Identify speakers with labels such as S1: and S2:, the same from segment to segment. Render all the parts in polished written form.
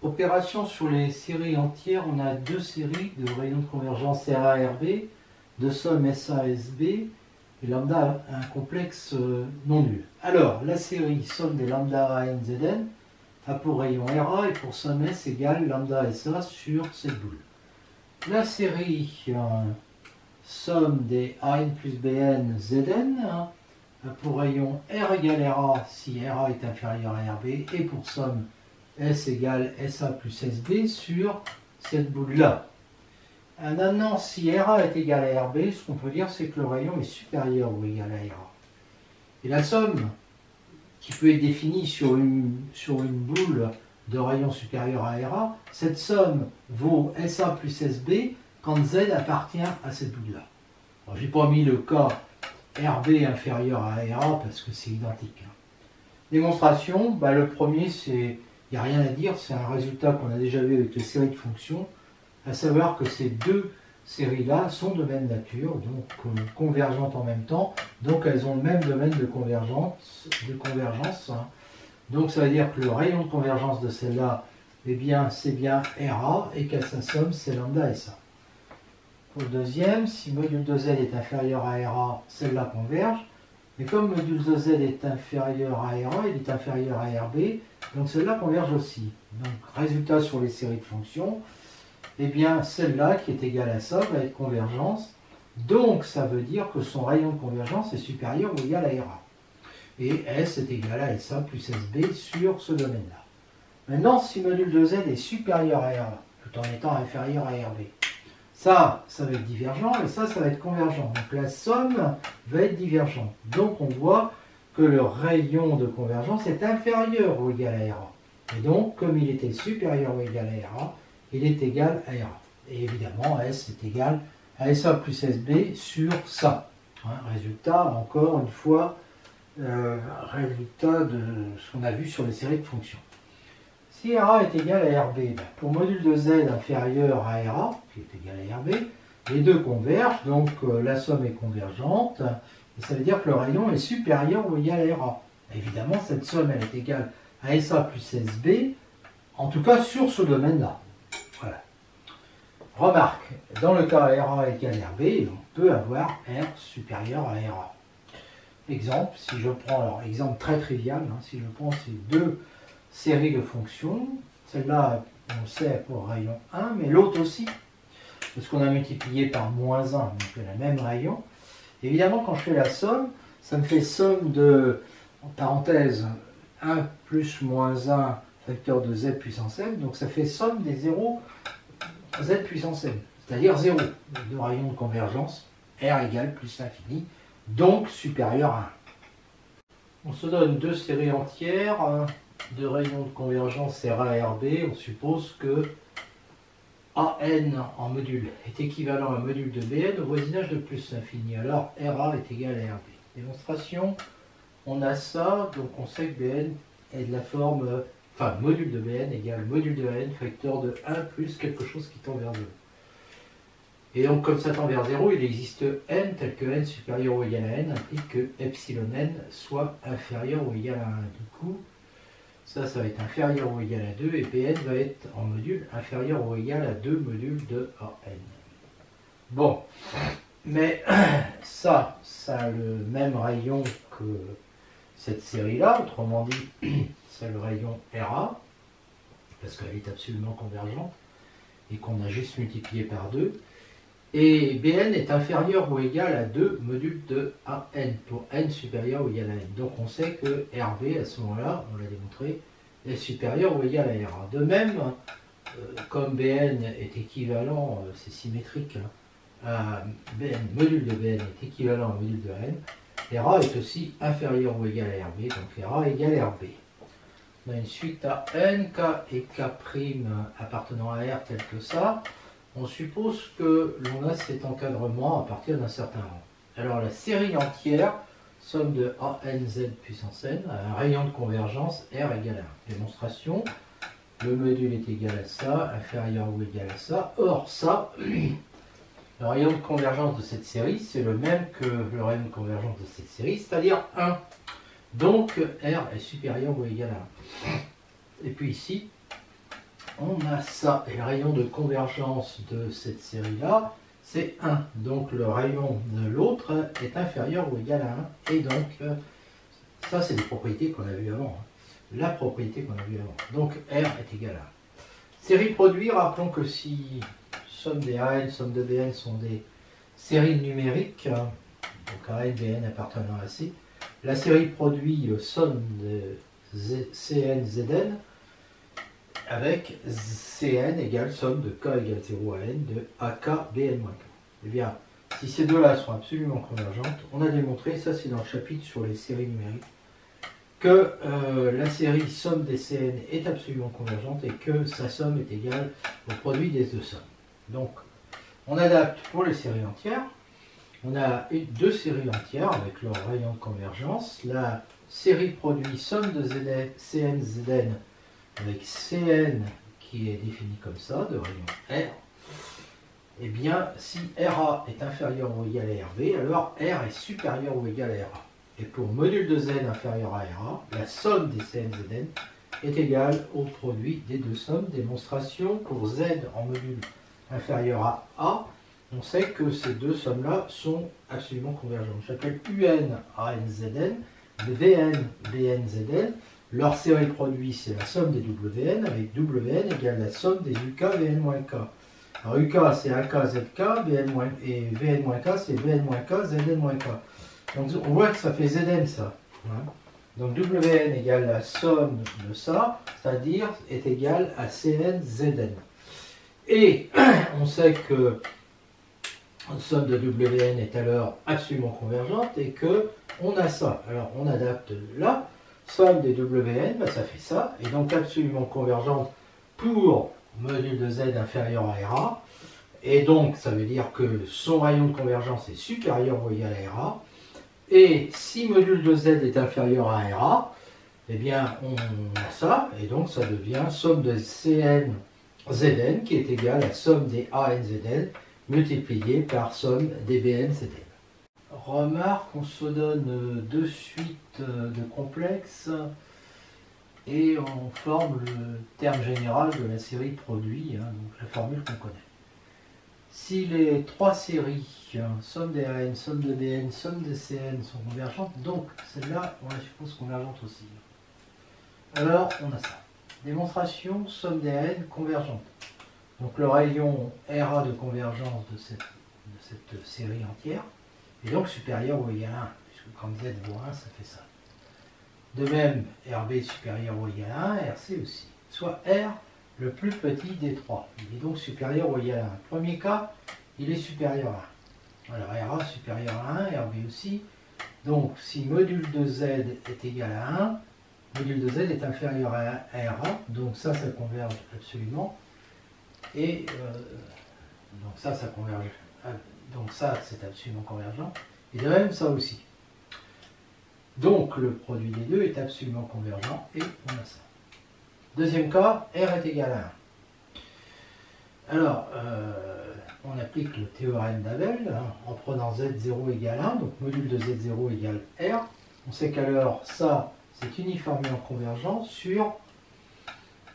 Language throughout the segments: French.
S1: Opération sur les séries entières, on a deux séries de rayons de convergence RA-RB, de somme SA-SB, et lambda un complexe non nul. Alors, la série somme des lambda ANZN a pour rayon RA et pour somme S égale lambda SA sur cette boule. La série somme des AN plus BN ZN a pour rayon R égale RA si RA est inférieur à RB et pour somme S égale SA plus SB sur cette boule-là. Maintenant, si RA est égal à RB, ce qu'on peut dire, c'est que le rayon est supérieur ou égal à RA. Et la somme, qui peut être définie sur une boule de rayon supérieur à RA, cette somme vaut SA plus SB quand Z appartient à cette boule-là. Je n'ai pas mis le cas RB inférieur à RA parce que c'est identique. Démonstration, le premier, il n'y a rien à dire, c'est un résultat qu'on a déjà vu avec les séries de fonctions, à savoir que ces deux séries-là sont de même nature, donc convergentes en même temps, donc elles ont le même domaine de convergence. Donc ça veut dire que le rayon de convergence de celle-là, c'est bien RA, et qu'à sa somme, c'est lambda SA. Pour le deuxième, si module de Z est inférieur à RA, celle-là converge, mais comme module de Z est inférieur à RA, il est inférieur à RB, donc celle-là converge aussi. Donc résultat sur les séries de fonctions, celle-là qui est égale à ça va être convergence. Donc ça veut dire que son rayon de convergence est supérieur ou égal à RA. Et S est égal à SA plus SB sur ce domaine-là. Maintenant, si module de Z est supérieur à RA, tout en étant inférieur à RB, ça va être divergent et ça va être convergent. Donc la somme va être divergente. Donc on voit que le rayon de convergence est inférieur ou égal à RA. Et donc, comme il était supérieur ou égal à RA, il est égal à RA. Et évidemment, S est égal à SA plus SB sur ça. Résultat, encore une fois, résultat de ce qu'on a vu sur les séries de fonctions. Si RA est égal à RB, pour module de Z inférieur à RA, qui est égal à RB, les deux convergent, donc la somme est convergente, et ça veut dire que le rayon est supérieur ou égal à RA. Évidemment, cette somme, elle est égale à SA plus SB, en tout cas sur ce domaine-là. Voilà. Remarque, dans le cas RA égale RB, on peut avoir R supérieur à RA. Exemple, si je prends, alors exemple très trivial, si je prends ces deux séries de fonctions, celle-là, on sait pour rayon 1, mais l'autre aussi, parce qu'on a multiplié par moins 1, donc le même rayon. Évidemment, quand je fais la somme, ça me fait somme de, en parenthèse, 1 plus moins 1 facteur de Z puissance n, donc ça fait somme des zéros Z puissance n, c'est-à-dire 0, de rayon de convergence, R égale plus l'infini, donc supérieur à 1. On se donne deux séries entières de rayons de convergence RA et RB, on suppose que AN en module est équivalent à un module de BN au voisinage de plus l'infini, alors RA est égal à RB. Démonstration, on a ça, donc on sait que BN est de la forme, module de BN égale module de N, facteur de 1 plus quelque chose qui tend vers 0. Et donc comme ça tend vers 0, il existe N tel que N supérieur ou égal à N implique que epsilon N soit inférieur ou égal à 1. Du coup, ça va être inférieur ou égal à 2 et Bn va être en module inférieur ou égal à 2 modules de AN. Bon, mais ça a le même rayon que cette série-là, autrement dit, c'est le rayon RA, parce qu'elle est absolument convergente, et qu'on a juste multiplié par 2. Et Bn est inférieur ou égal à 2 modules de AN, pour n supérieur ou égal à n. Donc on sait que RB, à ce moment-là, on l'a démontré, est supérieur ou égal à RA. De même, comme Bn est équivalent, c'est symétrique, à Bn, module de Bn est équivalent à module de n, RA est aussi inférieur ou égal à RB, donc RA égale RB. On a une suite à n, k et k' appartenant à R tel que ça. On suppose que l'on a cet encadrement à partir d'un certain rang. Alors la série entière, somme de ANZ puissance n, a un rayon de convergence R égale à 1. Démonstration, le module est égal à ça, inférieur ou égal à ça. Or ça, le rayon de convergence de cette série, c'est le même que le rayon de convergence de cette série, c'est-à-dire 1. Donc R est supérieur ou égal à 1. Et puis ici, on a ça. Et le rayon de convergence de cette série-là, c'est 1. Donc le rayon de l'autre est inférieur ou égal à 1. Et donc, ça c'est des propriétés qu'on a vues avant. La propriété qu'on a vue avant. Donc R est égal à 1. Série produit, rappelons que si somme des AN, somme de BN sont des séries numériques, donc AN, BN appartenant à C, la série produit somme de CN, ZN, avec Cn égale somme de K égale 0 à N de AK, BN moins K. Eh bien, si ces deux-là sont absolument convergentes, on a démontré, ça c'est dans le chapitre sur les séries numériques, que la série somme des Cn est absolument convergente et que sa somme est égale au produit des deux sommes. Donc, on adapte pour les séries entières. On a deux séries entières avec leur rayon de convergence. La série produit somme de Cn, Zn avec Cn qui est défini comme ça, de rayon R. Eh bien, si RA est inférieur ou égal à RB, alors R est supérieur ou égal à RA. Et pour module de Z inférieur à RA, la somme des Cn, Zn est égale au produit des deux sommes. Démonstration pour Z en module inférieur à A. On sait que ces deux sommes-là sont absolument convergentes. J'appelle UN, AN, ZN, VN, BN, ZN. Leur série produit, c'est la somme des WN, avec WN égale la somme des UK, VN moins K. Alors UK, c'est AK, ZK, et VN moins K, c'est VN moins K, ZN moins K. Donc on voit que ça fait Zn, ça. Donc WN égale la somme de ça, c'est-à-dire est égal à CN, ZN. Et on sait que la somme de WN est alors absolument convergente et que on a ça. Alors on adapte là, somme des WN, ça fait ça, et donc absolument convergente pour module de Z inférieur à RA. Et donc ça veut dire que son rayon de convergence est supérieur ou égal à RA. Et si module de Z est inférieur à RA, eh bien on a ça, et donc ça devient somme de CN Zn qui est égale à somme des ANZN multiplié par somme des BNZN. Remarque, on se donne deux suites de complexes et on forme le terme général de la série produit, donc la formule qu'on connaît. Si les trois séries, somme des AN, somme de BN, somme des CN sont convergentes, donc celle-là, on la suppose convergente aussi. Alors, on a ça. Démonstration, somme des AN convergente. Donc le rayon RA de convergence de cette série entière est donc supérieur ou égal à 1, puisque quand Z vaut 1, ça fait ça. De même, RB est supérieur ou égal à 1, RC aussi. Soit R le plus petit des trois. Il est donc supérieur ou égal à 1. Premier cas, il est supérieur à 1. Alors RA supérieur à 1, RB aussi. Donc si module de Z est égal à 1, module de Z est inférieur à RA, donc ça converge absolument. Et donc ça converge. Donc ça, c'est absolument convergent. Et de même, ça aussi. Donc le produit des deux est absolument convergent et on a ça. Deuxième cas, R est égal à 1. Alors, on applique le théorème d'Abel en prenant Z0 égale 1, donc module de Z0 égale R. On sait qu'alors ça, c'est uniformément convergent sur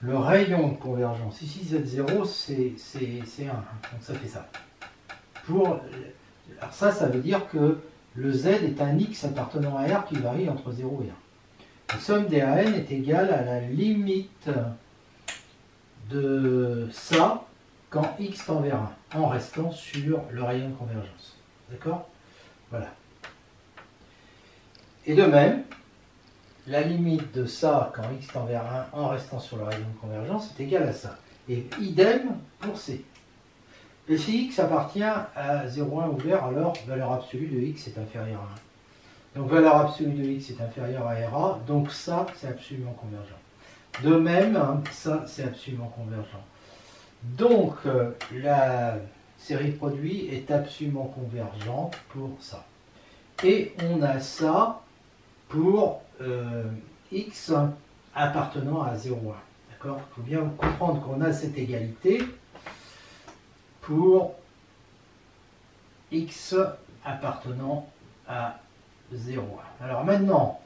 S1: le rayon de convergence. Ici, Z0, c'est 1, donc ça fait ça. Alors ça veut dire que le Z est un X appartenant à R qui varie entre 0 et 1. La somme des AN est égale à la limite de ça quand X tend vers 1, en restant sur le rayon de convergence. D'accord? Voilà. Et de même, la limite de ça quand X tend vers 1 en restant sur le rayon de convergence est égale à ça. Et idem pour C. Et si X appartient à 0,1 ouvert, alors valeur absolue de X est inférieure à 1. Donc valeur absolue de X est inférieure à RA, donc ça c'est absolument convergent. De même, ça c'est absolument convergent. Donc la série produit est absolument convergente pour ça. Et on a ça pour X appartenant à 0,1. D'accord? Il faut bien comprendre qu'on a cette égalité pour X appartenant à 0,1. Alors maintenant,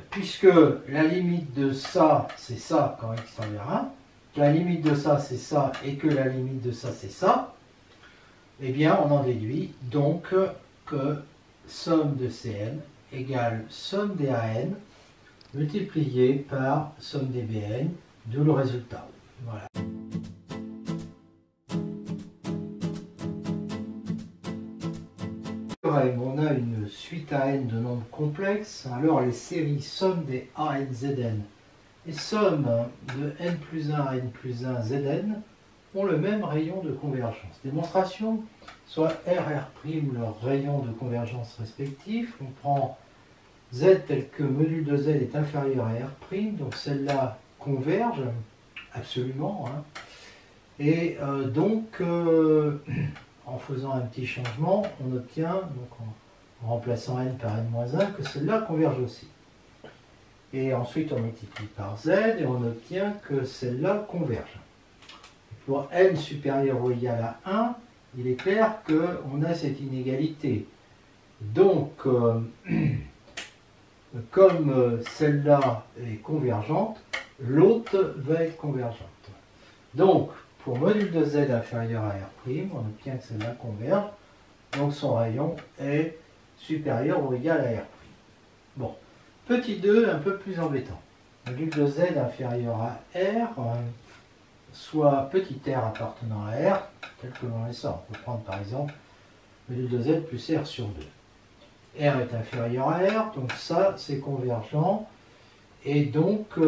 S1: puisque la limite de ça, c'est ça quand X tend vers 1, la limite de ça c'est ça et que la limite de ça c'est ça, eh bien on en déduit donc que somme de Cn égale somme des An multiplié par somme des Bn, d'où le résultat. Voilà. On a une suite AN de nombres complexes. Alors les séries somme des ANZN et somme de n plus 1 à n plus 1 Zn ont le même rayon de convergence. Démonstration, soit R, R', leur rayon de convergence respectif. On prend Z tel que module de Z est inférieur à R', donc celle-là converge absolument. Hein. Et en faisant un petit changement, on obtient, donc en remplaçant n par n-1, que celle-là converge aussi. Et ensuite, on multiplie par z et on obtient que celle-là converge. Pour n supérieur ou égal à 1, il est clair qu'on a cette inégalité. Donc, comme celle-là est convergente, l'autre va être convergente. Donc, pour module de z inférieur à R', on obtient que celle-là converge, donc son rayon est supérieur ou égal à R'. Bon, petit 2, un peu plus embêtant. Module de z inférieur à R, soit petit r appartenant à R, tel que l'on est ça. On peut prendre par exemple module de z plus R sur 2. R est inférieur à R, donc ça c'est convergent. Et donc,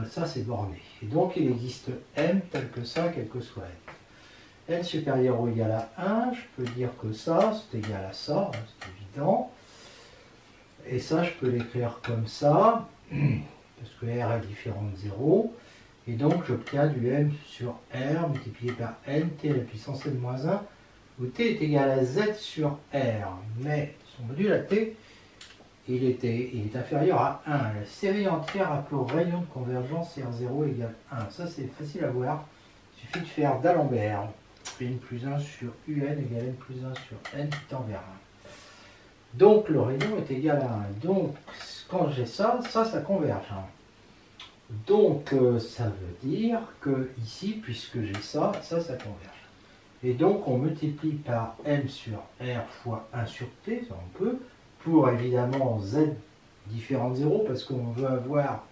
S1: ça c'est borné. Et donc, il existe n tel que ça, quel que soit n. N supérieur ou égal à 1, je peux dire que ça, c'est égal à ça, hein, c'est évident. Et ça, je peux l'écrire comme ça, parce que R est différent de 0. Et donc, j'obtiens du m sur R multiplié par n, t à la puissance n-1, où t est égal à z sur R. Mais son module à t, il est inférieur à 1. La série entière appelée au rayon de convergence R0 égale 1. Ça, c'est facile à voir. Il suffit de faire d'Alembert. n plus 1 sur un égale n plus 1 sur n qui tend vers 1. Donc, le rayon est égal à 1. Donc, quand j'ai ça, ça converge. Donc, ça veut dire que ici, puisque j'ai ça, ça converge. Et donc, on multiplie par m sur r fois 1 sur t, ça on peut, pour évidemment z différent de 0, parce qu'on veut avoir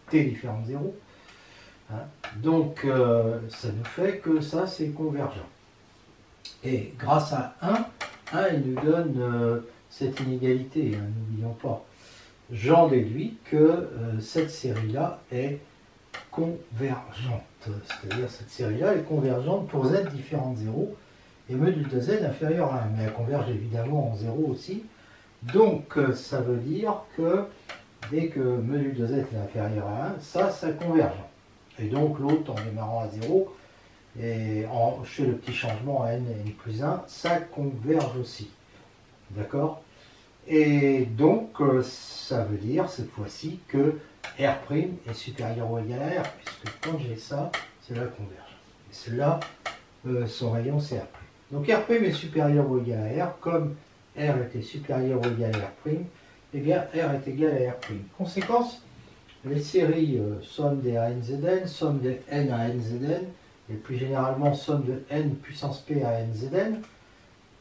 S1: t différent de 0. Hein. Donc, ça nous fait que ça, c'est convergent. Et grâce à 1, il nous donne cette inégalité, hein, n'oublions pas. J'en déduis que cette série-là est convergente. C'est-à-dire cette série-là est convergente pour z différent de 0, et module de z inférieur à 1. Mais elle converge évidemment en 0 aussi. Donc, ça veut dire que dès que module de z est inférieur à 1, ça converge. Et donc, l'autre, en démarrant à 0, et je fais le petit changement à n et n plus 1, ça converge aussi. D'accord? Et donc, ça veut dire, cette fois-ci, que R' est supérieur ou égal à R, puisque quand j'ai ça, celle-là converge. Et celle-là, son rayon, c'est R'. Donc, R' est supérieur ou égal à R, comme R était supérieur ou égal à R', eh bien R est égal à R'. Conséquence, les séries somme des ANZN, somme des N à NZN, et plus généralement somme de N puissance P à NZN,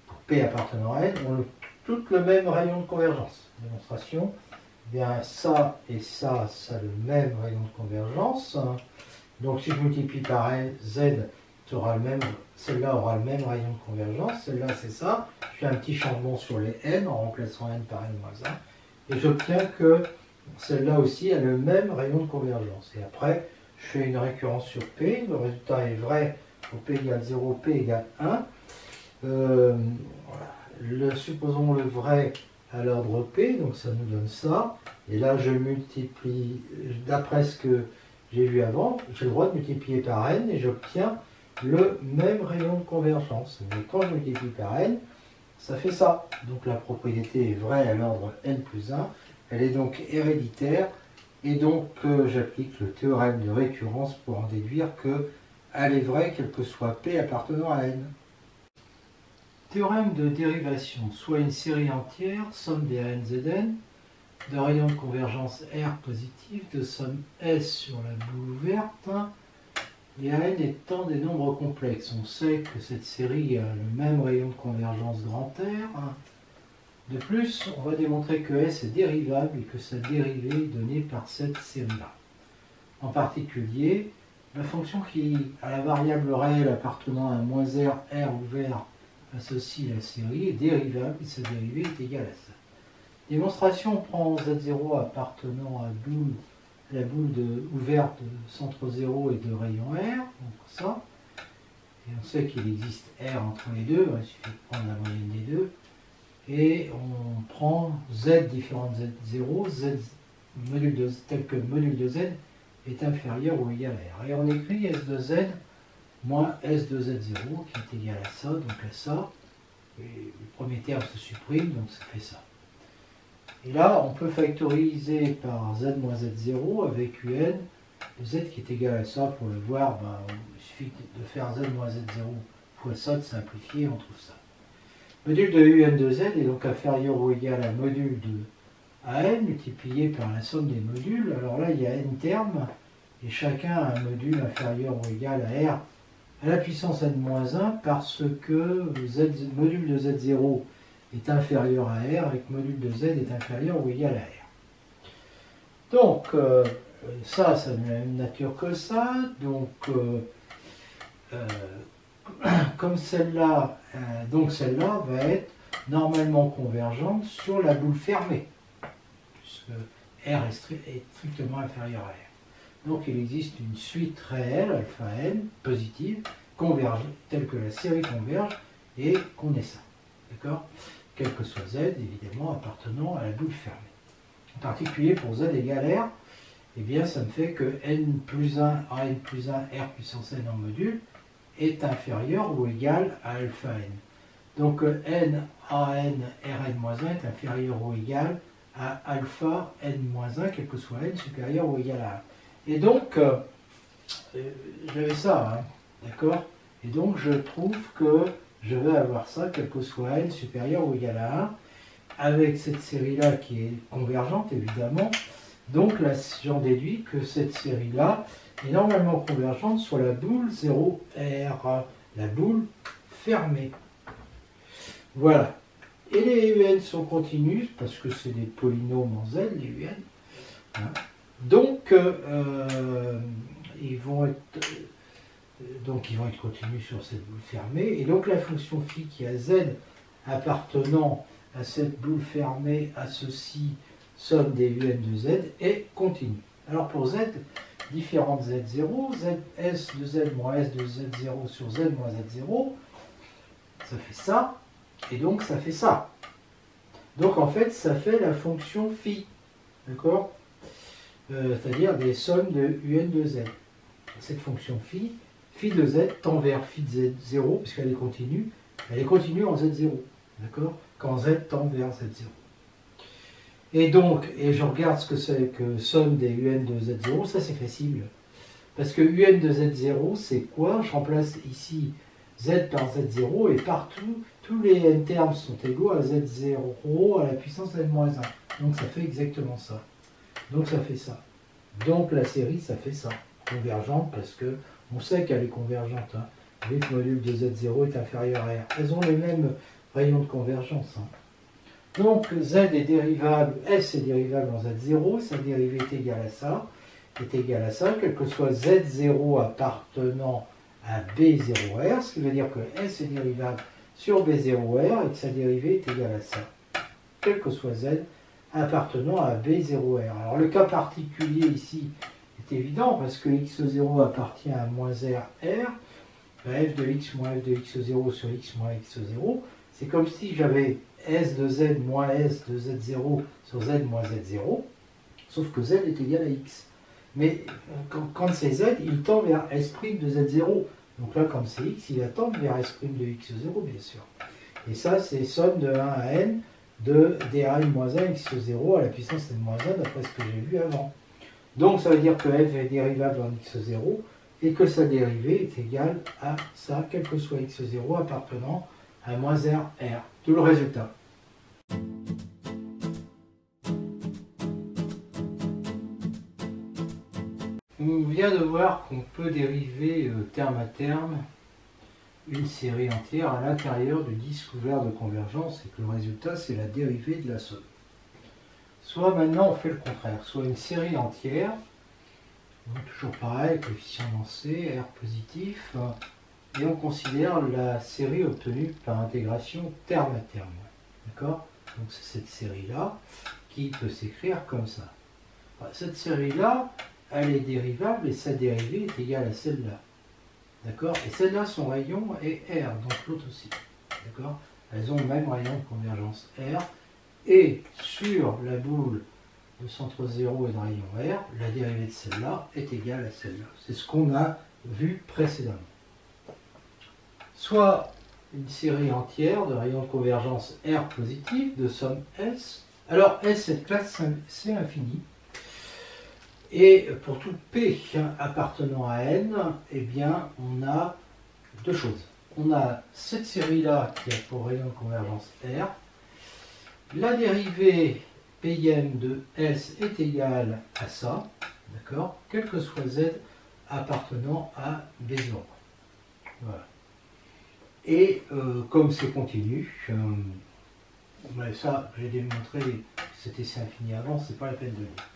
S1: pour P appartenant à N, ont toutes le même rayon de convergence. Démonstration, eh bien ça et ça a le même rayon de convergence. Donc si je multiplie par N, Z, celle-là aura le même rayon de convergence, celle-là c'est ça. Je fais un petit changement sur les n en remplaçant n par n-1 et j'obtiens que celle-là aussi a le même rayon de convergence. Et après, je fais une récurrence sur P, le résultat est vrai pour P égale 0, P égale 1. Supposons le vrai à l'ordre P, donc ça nous donne ça. Et là, je multiplie, d'après ce que j'ai vu avant, j'ai le droit de multiplier par n et j'obtiens le même rayon de convergence. Mais quand je multiplie par n, ça fait ça. Donc la propriété est vraie à l'ordre n plus 1. Elle est donc héréditaire. Et donc j'applique le théorème de récurrence pour en déduire qu'elle est vraie quel que soit P appartenant à n. Théorème de dérivation, soit une série entière, somme des ANZN, de rayon de convergence R positif, de somme S sur la boule ouverte, et AN étant des nombres complexes. On sait que cette série a le même rayon de convergence grand R. De plus, on va démontrer que S est dérivable et que sa dérivée est donnée par cette série-là. En particulier, la fonction qui, à la variable réelle appartenant à -R ouvert associe la série est dérivable et sa dérivée est égale à ça. Démonstration, on prend Z0 appartenant à la boule ouverte de centre 0 et de rayon R, donc ça. Et on sait qu'il existe R entre les deux, il suffit de prendre la moyenne des deux. Et on prend Z différent de Z0, tel que le module de Z est inférieur ou égal à R. Et on écrit S de Z moins S de Z0 qui est égal à ça, donc à ça. Et le premier terme se supprime, donc ça fait ça. Et là, on peut factoriser par Z moins Z0 avec UN de Z qui est égal à ça. Pour le voir, il suffit de faire Z moins Z0 fois ça, de simplifier, on trouve ça. Module de UN de Z est donc inférieur ou égal à module de AN multiplié par la somme des modules. Alors là, il y a N termes et chacun a un module inférieur ou égal à R à la puissance N-1 parce que le module de Z0 est inférieur à R et que module de Z est inférieur ou égal à R. Donc, ça n'a la même nature que ça. Donc, comme celle-là, va être normalement convergente sur la boule fermée, puisque R est strictement inférieur à R. Donc il existe une suite réelle, alpha n, positive, convergée, telle que la série converge, et qu'on ait ça. D'accord? Quel que soit Z, évidemment, appartenant à la boule fermée. En particulier pour Z égale R, eh bien ça me fait que n plus 1, AN plus 1, R puissance n en module, est inférieur ou égal à alpha n. Donc n AN Rn-1 est inférieur ou égal à alpha n-1, quel que soit n, supérieur ou égal à 1. Et donc, j'avais ça, hein, d'accord? Et donc je trouve que je vais avoir ça, quel que soit n, supérieur ou égal à 1, avec cette série-là qui est convergente, évidemment. Donc là, j'en déduis que cette série-là est normalement convergente sur la boule 0R, la boule fermée. Voilà. Et les UN sont continus, parce que c'est des polynômes en Z, les UN. Hein. Donc, ils vont être continus sur cette boule fermée. Et donc, la fonction phi qui a Z appartenant à cette boule fermée associe somme des UN de Z est continue. Alors, pour Z, différent de Z0, S de Z moins S de Z0 sur Z moins Z0, ça fait ça, et donc ça fait ça. Donc, en fait, ça fait la fonction phi. D'accord? C'est-à-dire des sommes de UN de Z. Cette fonction phi de Z tend vers phi de Z0, puisqu'elle est continue, en Z0, d'accord? Quand Z tend vers Z0. Et donc, je regarde ce que c'est que somme des UN de Z0, ça c'est facile. Parce que UN de Z0, c'est quoi? Je remplace ici Z par Z0, et partout, tous les N termes sont égaux à Z0 à la puissance N-1. Donc ça fait exactement ça. Donc ça fait ça. Donc la série, ça fait ça. Convergente, parce que on sait qu'elle est convergente. Hein, vu que le module de Z0 est inférieur à R. Elles ont les mêmes rayons de convergence. Hein. Donc Z est dérivable, S est dérivable en Z0, sa dérivée est égale à ça, quel que soit Z0 appartenant à B0R, ce qui veut dire que S est dérivable sur B0R et que sa dérivée est égale à ça, quel que soit Z appartenant à B0R. Alors le cas particulier ici est évident parce que x0 appartient à moins R, f de x moins f de x0 sur x moins x0, c'est comme si j'avais S de Z moins S de Z0 sur Z moins Z0, sauf que Z est égal à X. Mais quand c'est Z, il tend vers S' de Z0. Donc là, comme c'est X, il va tendre vers S' de X0, bien sûr. Et ça, c'est somme de 1 à N de dA-1 X0 à la puissance N-1, d'après ce que j'ai vu avant. Donc ça veut dire que F est dérivable en X0 et que sa dérivée est égale à ça, quel que soit X0 appartenant à moins R. Tout le résultat. On vient vient de voir qu'on peut dériver terme à terme une série entière à l'intérieur du disque ouvert de convergence et que le résultat c'est la dérivée de la somme. Soit maintenant on fait le contraire, soit une série entière, donc toujours pareil, coefficient dans C, R positif, et on considère la série obtenue par intégration terme à terme. D'accord? Donc c'est cette série-là qui peut s'écrire comme ça. Cette série-là, elle est dérivable et sa dérivée est égale à celle-là. D'accord? Et celle-là, son rayon est R, donc l'autre aussi. D'accord? Elles ont le même rayon de convergence R. Et sur la boule de centre 0 et de rayon R, la dérivée de celle-là est égale à celle-là. C'est ce qu'on a vu précédemment. Soit une série entière de rayons de convergence R positif de somme S. Alors S est de classe C infini. Et pour tout P appartenant à N, eh bien, on a deux choses. On a cette série-là qui a pour rayon de convergence R. La dérivée Pm de S est égale à ça, d'accord, quel que soit Z appartenant à B0. Voilà. Et comme c'est continu, ça j'ai démontré, c'était C infini avant, c'est pas la peine de lire.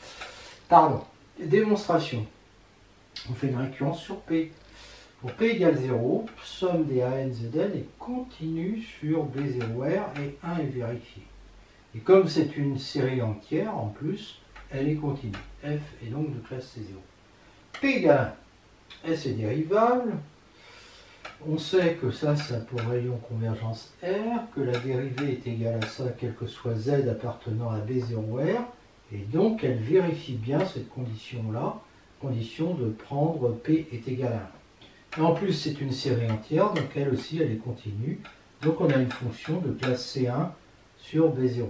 S1: Pardon. Démonstration. On fait une récurrence sur P. Pour P égale 0, somme des AN ZN est continue sur B0R et 1 est vérifié. Et comme c'est une série entière, en plus, elle est continue. F est donc de classe C0. P égale 1. S est dérivable. On sait que ça a pour rayon convergence R, que la dérivée est égale à ça, quel que soit Z appartenant à B0R. Et donc, elle vérifie bien cette condition-là, condition de prendre P est égal à 1. Et en plus, c'est une série entière, donc elle aussi, elle est continue. Donc, on a une fonction de classe C1 sur B0R.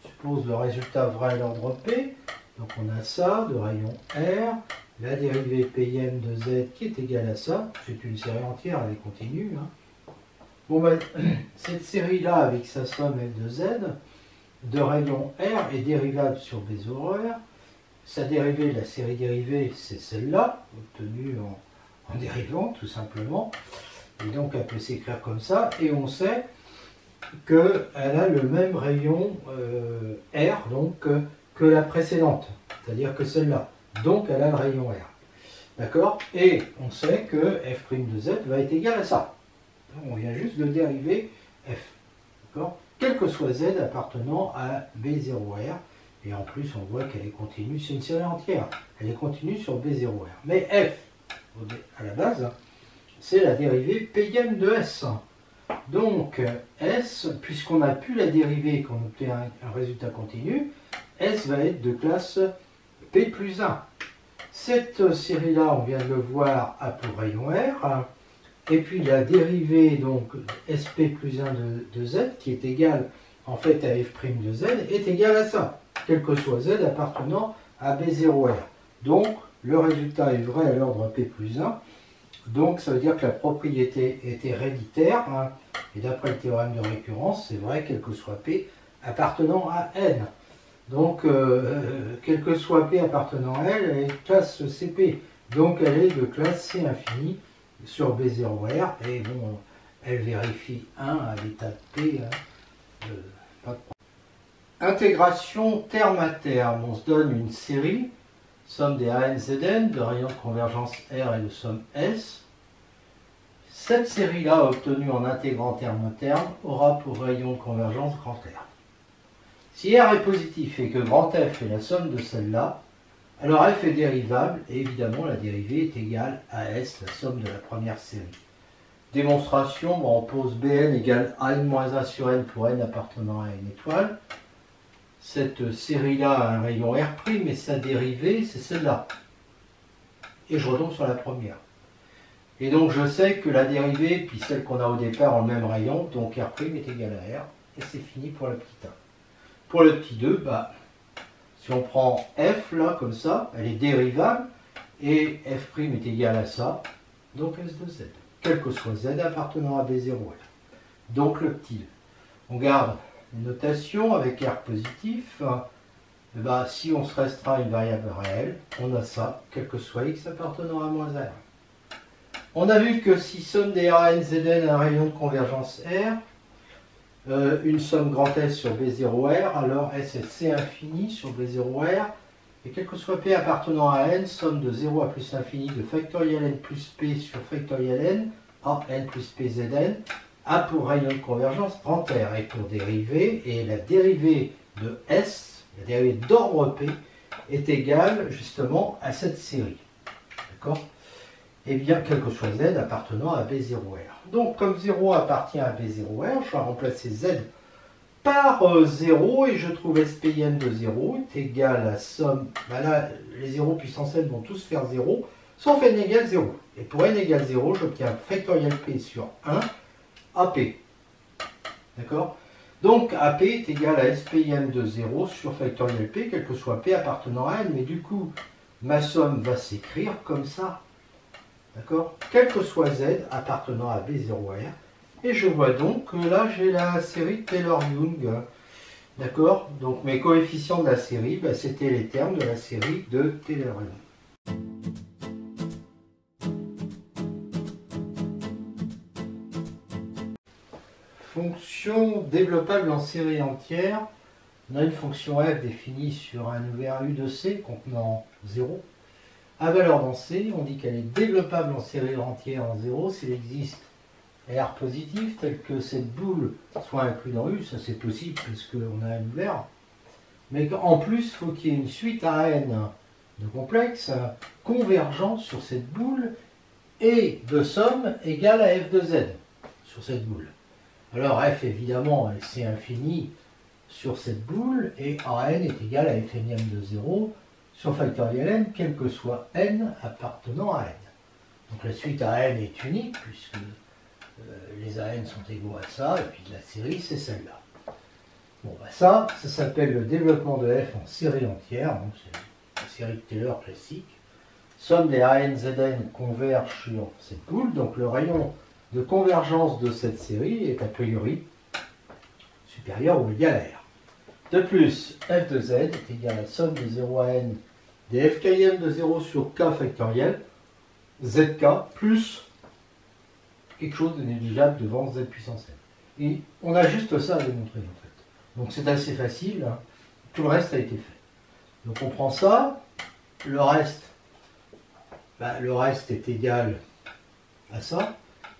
S1: Suppose le résultat vrai à l'ordre P. Donc, on a ça de rayon R, la dérivée Pm de Z qui est égale à ça. C'est une série entière, elle est continue. Hein. Bon, ben, cette série-là, avec sa somme F de Z, de rayon R est dérivable sur B0R. Sa dérivée, la série dérivée, c'est celle-là, obtenue en dérivant, tout simplement. Et donc, elle peut s'écrire comme ça. Et on sait qu'elle a le même rayon R donc, que la précédente, c'est-à-dire que celle-là. Donc, elle a le rayon R. D'accord? Et on sait que f' de Z va être égal à ça. Donc, on vient juste de dériver F. D'accord? Quel que soit Z appartenant à B0R, et en plus on voit qu'elle est continue, c'est une série entière, elle est continue sur B0R. Mais F, à la base, c'est la dérivée Pm de S. Donc S, puisqu'on n'a plus la dérivée et qu'on obtient un résultat continu, S va être de classe P plus 1. Cette série-là, on vient de le voir, a pour rayon R. Et puis la dérivée donc SP plus 1 de Z, qui est égale en fait à F' de Z, est égale à ça, quel que soit Z appartenant à B0R. Donc le résultat est vrai à l'ordre P plus 1, donc ça veut dire que la propriété est héréditaire, hein, et d'après le théorème de récurrence, c'est vrai quel que soit P appartenant à N. Donc quel que soit P appartenant à L, elle est de classe CP, donc elle est de classe C infini sur B0R, et bon, elle vérifie 1 à l'état de P. Hein, intégration terme à terme, on se donne une série, somme des ANZN, de rayon de convergence R et de somme S. Cette série-là, obtenue en intégrant terme à terme, aura pour rayon de convergence grand R. Si R est positif et que grand F est la somme de celle-là, alors F est dérivable, et évidemment la dérivée est égale à S, la somme de la première série. Démonstration, on pose Bn égale An-1 sur N pour N appartenant à une étoile. Cette série-là a un rayon R', et sa dérivée, c'est celle-là. Et je retombe sur la première. Et donc je sais que la dérivée, puis celle qu'on a au départ, ont le même rayon, donc R' est égal à R, et c'est fini pour le petit 1. Pour le petit 2, bah, si on prend F, là, comme ça, elle est dérivable, et F' est égal à ça, donc S de Z, quel que soit Z appartenant à B0R. Donc le petit 2. On garde une notation avec R positif, Et ben, si on se restreint à une variable réelle, on a ça, quel que soit x appartenant à moins r. On a vu que si somme des RAN Zn a un rayon de convergence R, une somme grand S sur B0R, alors S est C infini sur B0R, et quel que soit P appartenant à N, somme de 0 à plus infini de factoriel N plus P sur factoriel N, A N plus P Zn, A pour rayon de convergence grand R, et pour dériver, et la dérivée de S, la dérivée d'ordre P, est égale justement à cette série. D'accord ? Eh bien, quel que soit Z appartenant à B0R. Donc, comme 0 appartient à B0R, je vais remplacer Z par 0 et je trouve SPN de 0 est égal à somme. Ben là, les 0 puissance n vont tous faire 0, sauf n égale 0. Et pour n égale 0, j'obtiens factoriel P sur 1 AP. D'accord ? Donc, AP est égal à SPN de 0 sur factoriel P, quel que soit P appartenant à n. Mais du coup, ma somme va s'écrire comme ça. D'accord ? Quel que soit Z appartenant à B0R. Et je vois donc que là, j'ai la série Taylor-Young. D'accord ? Donc mes coefficients de la série, ben, c'était les termes de la série de Taylor-Young. Fonction développable en série entière. On a une fonction f définie sur un ouvert U de C contenant 0. À valeur dans C, on dit qu'elle est développable en série entière en 0 s'il existe R positif tel que cette boule soit incluse dans U, ça c'est possible puisqu'on a un ouvert. Mais en plus, il faut qu'il y ait une suite à n de complexe convergent sur cette boule et de somme égale à f de z sur cette boule. Alors f évidemment c'est infini sur cette boule et an est égal à f énième de 0 sur factoriel n, quel que soit n appartenant à n. Donc la suite à n est unique, puisque les AN sont égaux à ça, et puis la série, c'est celle-là. Bon, bah ça s'appelle le développement de f en série entière, donc c'est la série de Taylor classique. Somme des AN Zn converge sur cette boule, donc le rayon de convergence de cette série est a priori supérieur ou égal à R. De plus, f de z est égal à la somme de 0 à n des fkm de 0 sur k factoriel, zk, plus quelque chose de négligeable devant z puissance n. Et on a juste ça à démontrer en fait. Donc c'est assez facile, hein. Tout le reste a été fait. Donc on prend ça, le reste est égal à ça,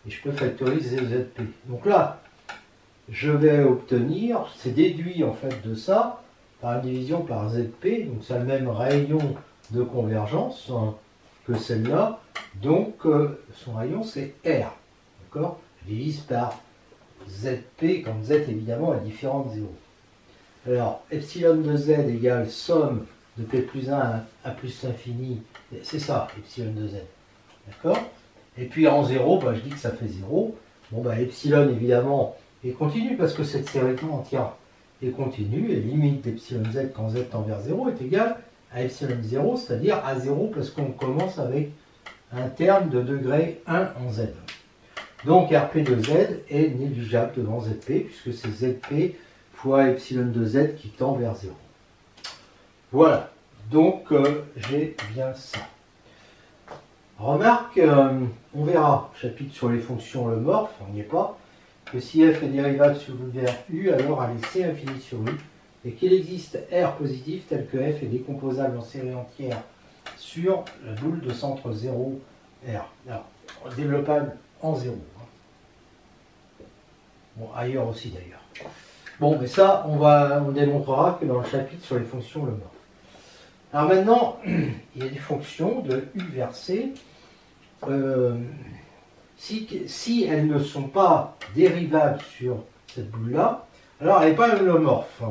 S1: et je peux factoriser zp. Donc là, je vais obtenir, c'est déduit en fait de ça, par une division par zp, donc ça a le même rayon de convergence hein, que celle-là, donc son rayon c'est R, d'accord ? Je divise par zp, quand z évidemment est différent de 0. Alors, epsilon de z égale somme de p plus 1 à plus l'infini, c'est ça, epsilon de z, d'accord ? Et puis en 0, bah, je dis que ça fait 0, bon bah epsilon évidemment est continu parce que cette série entière est continue et limite d'epsilon z quand z tend vers 0 est égale à epsilon 0, c'est-à-dire à 0 parce qu'on commence avec un terme de degré 1 en z. Donc Rp de z est négligeable devant Zp puisque c'est Zp fois epsilon de z qui tend vers 0. Voilà, donc j'ai bien ça. Remarque, on verra, chapitre sur les fonctions holomorphes, on n'y est pas, que si f est dérivable sur l'ouvert U, alors elle est C infini sur U, et qu'il existe R positif tel que f est décomposable en série entière sur la boule de centre 0 R. Alors, développable en 0. Bon, ailleurs aussi d'ailleurs. Bon, mais ça, on démontrera que dans le chapitre sur les fonctions holomorphes. Alors maintenant, il y a des fonctions de U vers C. Si elles ne sont pas dérivables sur cette boule-là, alors elle n'est pas holomorphe.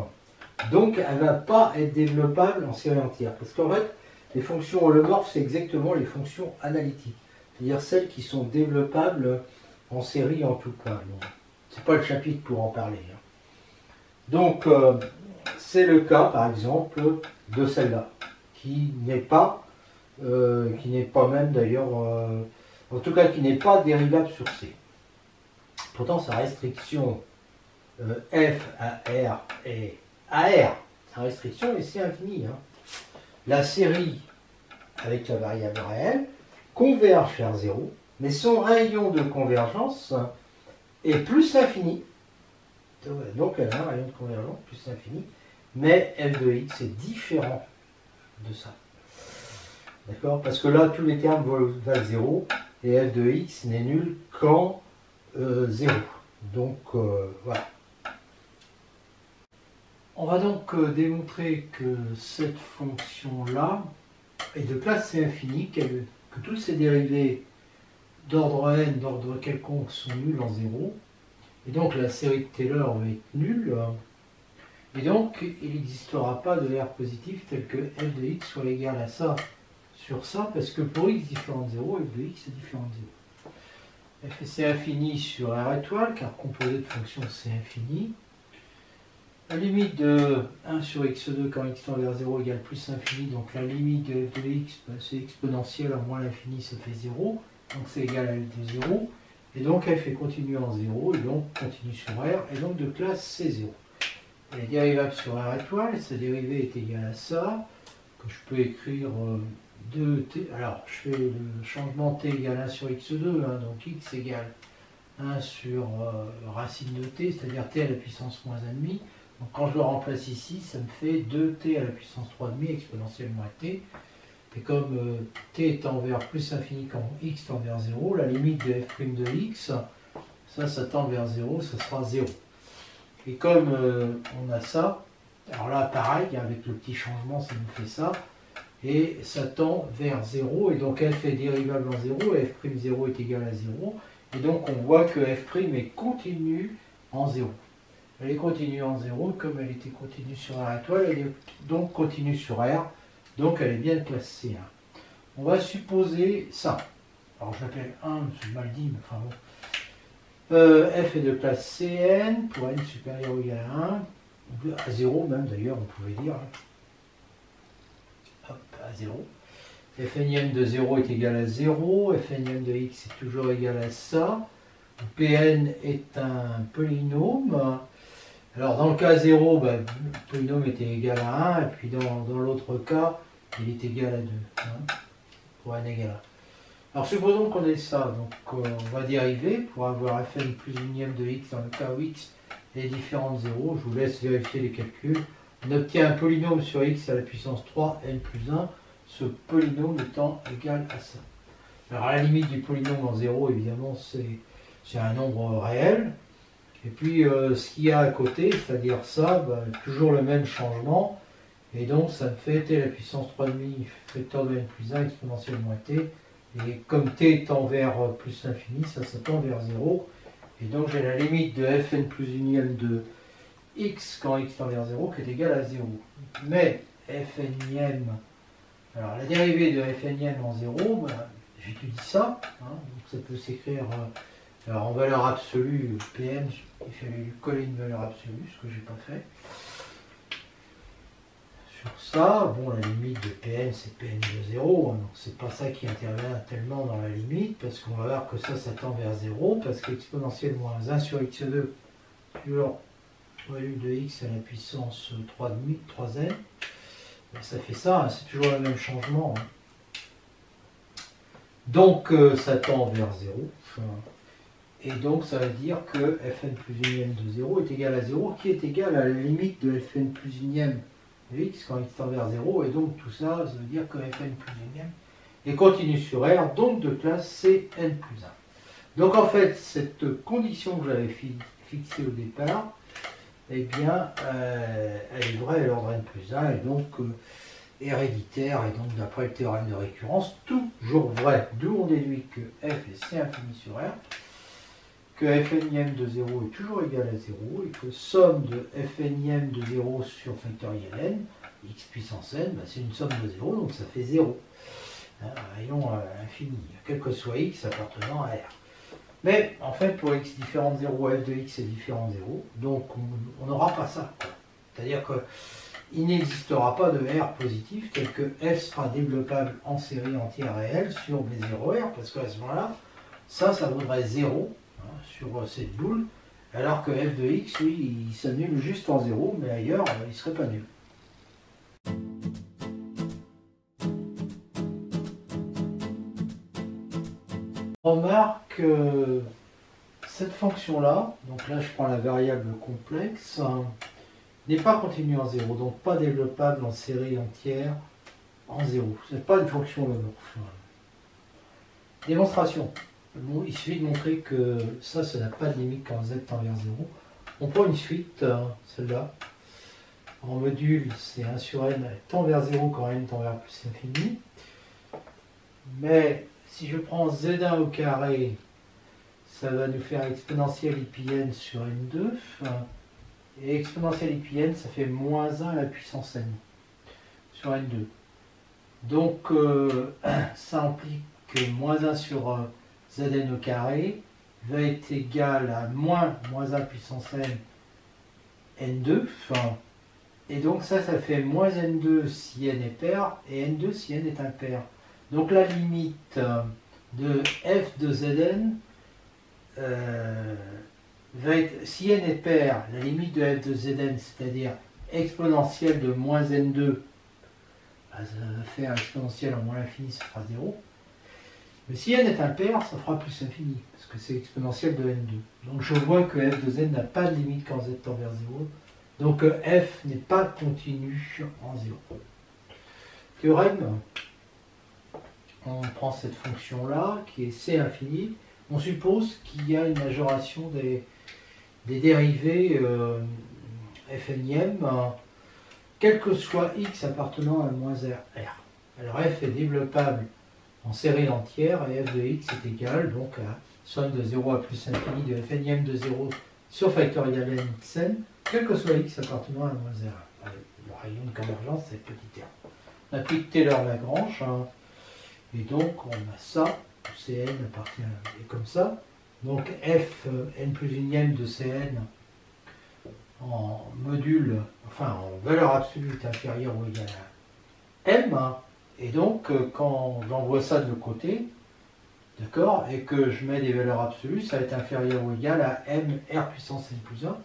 S1: Donc elle ne va pas être développable en série entière. Parce qu'en fait, les fonctions holomorphes, c'est exactement les fonctions analytiques. C'est-à-dire celles qui sont développables en série en tout cas. Bon, ce n'est pas le chapitre pour en parler. Hein. Donc, c'est le cas, par exemple, de celle-là, qui n'est pas même d'ailleurs, en tout cas qui n'est pas dérivable sur C. Pourtant sa restriction f à R est à R, à restriction et c'est infini. Hein. La série avec la variable réelle converge vers 0, mais son rayon de convergence est plus infini. Donc elle a un rayon de convergence plus infini, mais f de x est différent de ça. D'accord? Parce que là, tous les termes valent 0, et f de x n'est nul qu'en 0. Donc voilà. On va donc démontrer que cette fonction-là est de classe C infinie, que toutes ses dérivées d'ordre n, d'ordre quelconque, sont nulles en 0. Et donc la série de Taylor va être nulle. Et donc il n'existera pas de R positif tel que f de x soit égal à ça sur ça, parce que pour x différent de 0, f de x est différent de 0. F c'est infini sur R étoile, car composé de fonctions c'est infini. La limite de 1 sur x2 quand x tend vers 0 égale plus infini, donc la limite de f de x, c'est exponentielle à moins l'infini, ça fait 0, donc c'est égal à f de 0, et donc f est continue en 0, et donc continue sur R, et donc de classe C0. Elle est dérivable sur R étoile, sa dérivée est égale à ça, que je peux écrire 2t, alors je fais le changement t égale 1 sur x2, hein, donc x égale 1 sur racine de t, c'est-à-dire t à la puissance moins 1,5. Donc quand je le remplace ici, ça me fait 2t à la puissance 3,5 exponentielle moins t. Et comme t étant vers plus infini quand x tend vers 0, la limite de f' de x, ça tend vers 0, ça sera 0. Et comme on a ça, alors là pareil, avec le petit changement, ça nous fait ça. Et ça tend vers 0, et donc f est dérivable en 0, et f'0 est égal à 0. Et donc on voit que f' est continue en 0. Elle est continue en 0, comme elle était continue sur R étoile, elle est donc continue sur R, donc elle est bien de classe C1. On va supposer ça. Alors je l'appelle 1, c'est mal dit, mais enfin bon. F est de classe Cn pour n supérieur ou égal à 1, à 0 même d'ailleurs, on pouvait dire. Hop, à 0. Fn de 0 est égal à 0, Fn de x est toujours égal à ça. Pn est un polynôme. Alors dans le cas 0, le polynôme était égal à 1, et puis dans l'autre cas, il est égal à 2, hein, pour n égal à 1. Alors supposons qu'on ait ça, donc on va dériver pour avoir fn plus unième de x dans le cas où x est différent de 0. Je vous laisse vérifier les calculs. On obtient un polynôme sur x à la puissance 3, n plus 1, ce polynôme étant égal à ça. Alors à la limite du polynôme en 0, évidemment, c'est un nombre réel. Et puis ce qu'il y a à côté, c'est-à-dire ça, toujours le même changement. Et donc ça me fait t à la puissance 3,5 facteur de n plus 1 exponentielle moins t. Et comme t tend vers plus l'infini, ça tend vers 0. Et donc j'ai la limite de fn plus unième de x quand x tend vers 0 qui est égale à 0. Mais fn, alors la dérivée de fn en 0, j'étudie ça. Hein, donc ça peut s'écrire alors en valeur absolue, Pn, il fallait lui coller une valeur absolue, ce que j'ai pas fait. Sur ça, bon, la limite de Pn, c'est Pn de 0, hein, donc c'est pas ça qui intervient tellement dans la limite, parce qu'on va voir que ça tend vers 0, parce qu'exponentielle moins 1 sur x2 sur value de x à la puissance 3,5, 3n, ça fait ça, hein, c'est toujours le même changement. Hein. Donc ça tend vers 0. Et donc ça veut dire que fn plus unième de 0 est égal à 0, qui est égal à la limite de fn plus unième de x quand x tend vers 0. Et donc tout ça, ça veut dire que fn plus unième est continue sur R, donc de classe Cn plus 1. Donc en fait, cette condition que j'avais fixée au départ, eh bien, elle est vraie à l'ordre n plus 1, et donc héréditaire, et donc d'après le théorème de récurrence, toujours vrai. D'où on déduit que f est C infini sur R, que fn de 0 est toujours égal à 0, et que somme de fn de 0 sur factoriel n, x puissance n, c'est une somme de 0, donc ça fait 0. Hein, un rayon infini, quel que soit x appartenant à R. Mais en fait, pour x différent de 0, f de x est différent de 0, donc on n'aura pas ça. C'est-à-dire qu'il n'existera pas de R positif tel que f sera développable en série entière réelle sur B0R, parce qu'à ce moment-là, ça vaudrait 0 sur cette boule, alors que f de x, lui, il s'annule juste en 0, mais ailleurs, il ne serait pas nul. Remarque cette fonction-là, donc là je prends la variable complexe, n'est pas continue en 0, donc pas développable en série entière en 0. Ce n'est pas une fonction homomorphe. Démonstration. Bon, il suffit de montrer que ça n'a pas de limite quand z tend vers 0. On prend une suite, celle-là. En module, c'est 1 sur n, elle tend vers 0 quand n tend vers plus infini. Mais si je prends z1 au carré, ça va nous faire exponentielle IPN sur n2. Et exponentielle IPN, ça fait moins 1 à la puissance n sur n2. Donc, ça implique que moins 1 sur Zn au carré va être égal à moins 1 puissance n, n2. Et donc ça fait moins n2 si n est pair et n2 si n est impair. Donc la limite de f de Zn va être, si n est pair, la limite de f de Zn, c'est-à-dire exponentielle de moins n2, ça va faire exponentielle en moins l'infini, ça fera 0. Mais si n est impair, ça fera plus infini, parce que c'est exponentielle de n2. Donc je vois que f de z n'a pas de limite quand z tend vers 0. Donc f n'est pas continu en 0. Théorème, on prend cette fonction-là, qui est c infini. On suppose qu'il y a une majoration des dérivés fnième, quel que soit x appartenant à moins r. Alors f est développable en série entière et f de x est égal donc à somme de 0 à plus infini de fnième de 0 sur factoriel n xn, quel que soit x appartenant à moins r. Le rayon de convergence, c'est petit r. On applique Taylor-Lagrange, et donc on a ça, Cn appartient est comme ça. Donc f n plus unième de Cn en module, enfin en valeur absolue inférieure ou égale à m, et donc quand j'envoie ça de l'autre côté, d'accord, et que je mets des valeurs absolues, ça va être inférieur ou égal à m r puissance n plus 1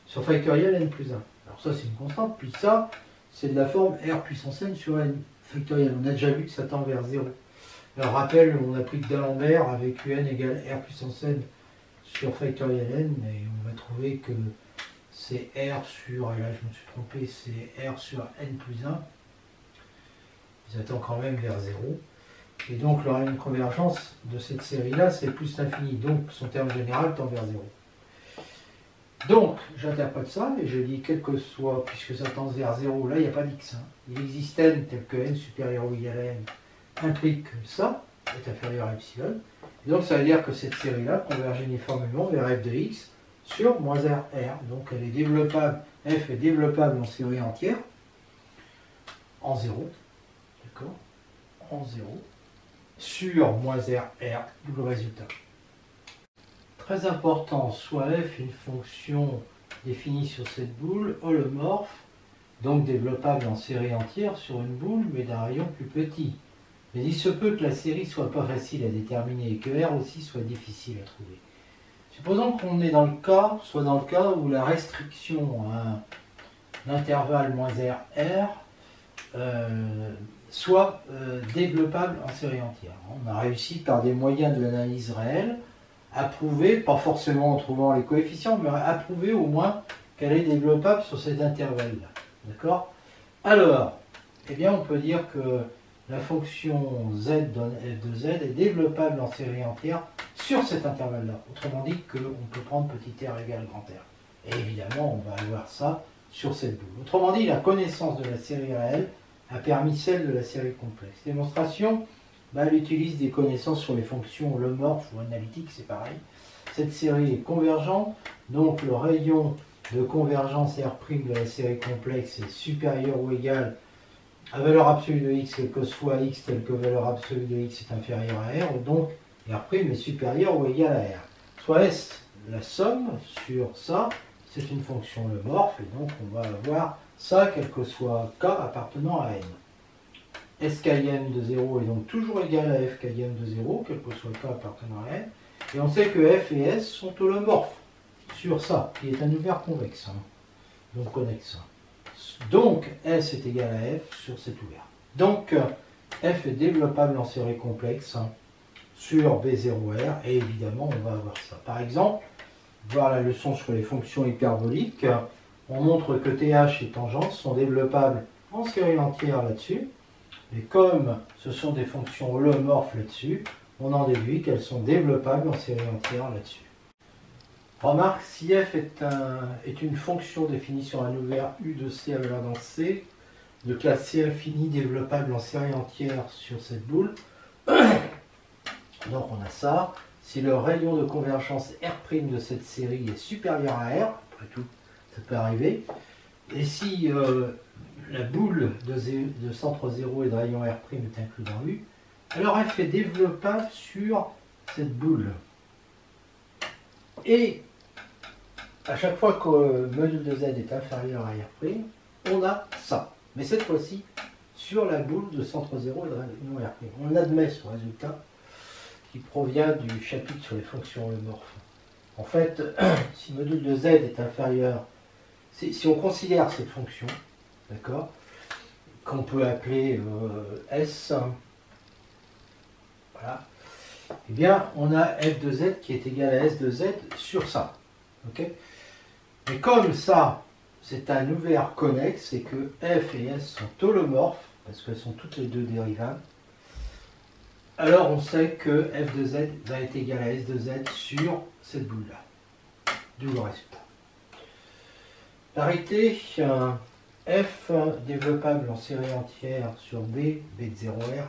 S1: sur factoriel n plus 1. Alors ça c'est une constante, puis ça c'est de la forme r puissance n sur n factoriel. On a déjà vu que ça tend vers 0. Alors rappel, on applique d'Alembert avec un égale r puissance n sur factoriel n, et on va trouver que c'est r sur, et là je me suis trompé, c'est r sur n plus 1. Ils attendent quand même vers 0. Et donc le rayon de convergence de cette série-là, c'est plus l'infini. Donc son terme général tend vers 0. Donc j'interprète ça et je dis quel que soit, puisque ça tend vers 0, là il n'y a pas d'x. Il existe n tel que n supérieur ou égal à n implique que ça est inférieur à epsilon. Et donc ça veut dire que cette série-là converge uniformément vers f de x sur moins r. Donc elle est développable, f est développable en série entière en 0. D'accord, en 0 sur moins r, d'où le résultat. Très important, soit f est une fonction définie sur cette boule, holomorphe, donc développable en série entière sur une boule, mais d'un rayon plus petit. Mais il se peut que la série soit pas facile à déterminer et que R aussi soit difficile à trouver. Supposons qu'on est dans le cas, soit dans le cas où la restriction à l'intervalle moins R soit développable en série entière. On a réussi par des moyens de l'analyse réelle à prouver, pas forcément en trouvant les coefficients, mais à prouver au moins qu'elle est développable sur cet intervalle-là. D'accord? Alors, eh bien on peut dire que la fonction z donne f de z est développable en série entière sur cet intervalle-là. Autrement dit qu'on peut prendre petit r égale grand R. Et évidemment, on va avoir ça sur cette boule. Autrement dit, la connaissance de la série réelle a permis celle de la série complexe. Démonstration, elle utilise des connaissances sur les fonctions holomorphes ou analytiques, c'est pareil. Cette série est convergente, donc le rayon de convergence R' de la série complexe est supérieur ou égal à valeur absolue de x, quel que soit x tel que valeur absolue de x est inférieure à R, donc R' est supérieur ou égal à R. Soit S, la somme sur ça, c'est une fonction holomorphe, et donc on va avoir ça, quel que soit k appartenant à n. Skm de 0 est donc toujours égal à fkm de 0, quel que soit k appartenant à n, et on sait que f et s sont holomorphes sur ça, qui est un ouvert convexe, donc connexe. Donc S est égal à F sur cet ouvert. Donc F est développable en série complexe sur B0R, et évidemment on va avoir ça. Par exemple, voir la leçon sur les fonctions hyperboliques, on montre que TH et tangente sont développables en série entière là-dessus, et comme ce sont des fonctions holomorphes là-dessus, on en déduit qu'elles sont développables en série entière là-dessus. Remarque, si f est une fonction définie sur un ouvert U de C à valeur dans C, de classe C infinie développable en série entière sur cette boule, donc on a ça. Si le rayon de convergence R' de cette série est supérieur à R, après tout, ça peut arriver, et si la boule de centre 0 et de rayon R' est inclus dans U, alors f est développable sur cette boule. Et à chaque fois que le module de Z est inférieur à R', on a ça. Mais cette fois-ci, sur la boule de centre 0 et de rayon R'. On admet ce résultat qui provient du chapitre sur les fonctions holomorphes. En fait, si le module de Z est inférieur, si on considère cette fonction, d'accord, qu'on peut appeler S, voilà, eh bien, on a f de Z qui est égal à S de Z sur ça. Okay. Mais comme ça, c'est un ouvert connexe et que f et S sont holomorphes, parce qu'elles sont toutes les deux dérivades, alors on sait que f de Z va être égal à S de Z sur cette boule-là. D'où le résultat. Parité, f développable en série entière sur B de 0R.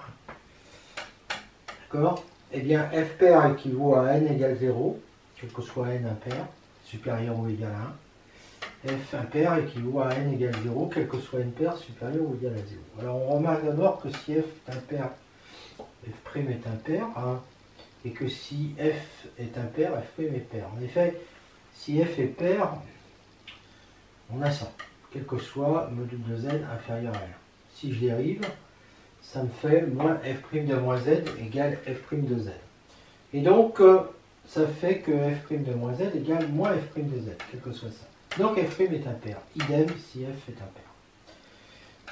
S1: D'accord? Eh bien, f pair équivaut à n égale 0, quel que soit n impair, supérieur ou égal à 1. F impair équivaut à n égale 0, quel que soit n pair, supérieur ou égal à 0. Alors on remarque d'abord que si f est impair, f' est impair, hein, et que si f est impair, f' est pair. En effet, si f est pair, on a ça, quel que soit module de z inférieur à 1. Si je dérive, ça me fait moins f' de moins z égale f' de z. Et donc, ça fait que f' de moins z égale moins f' de z, quel que soit ça. Donc f' est impair. Idem si f est impair.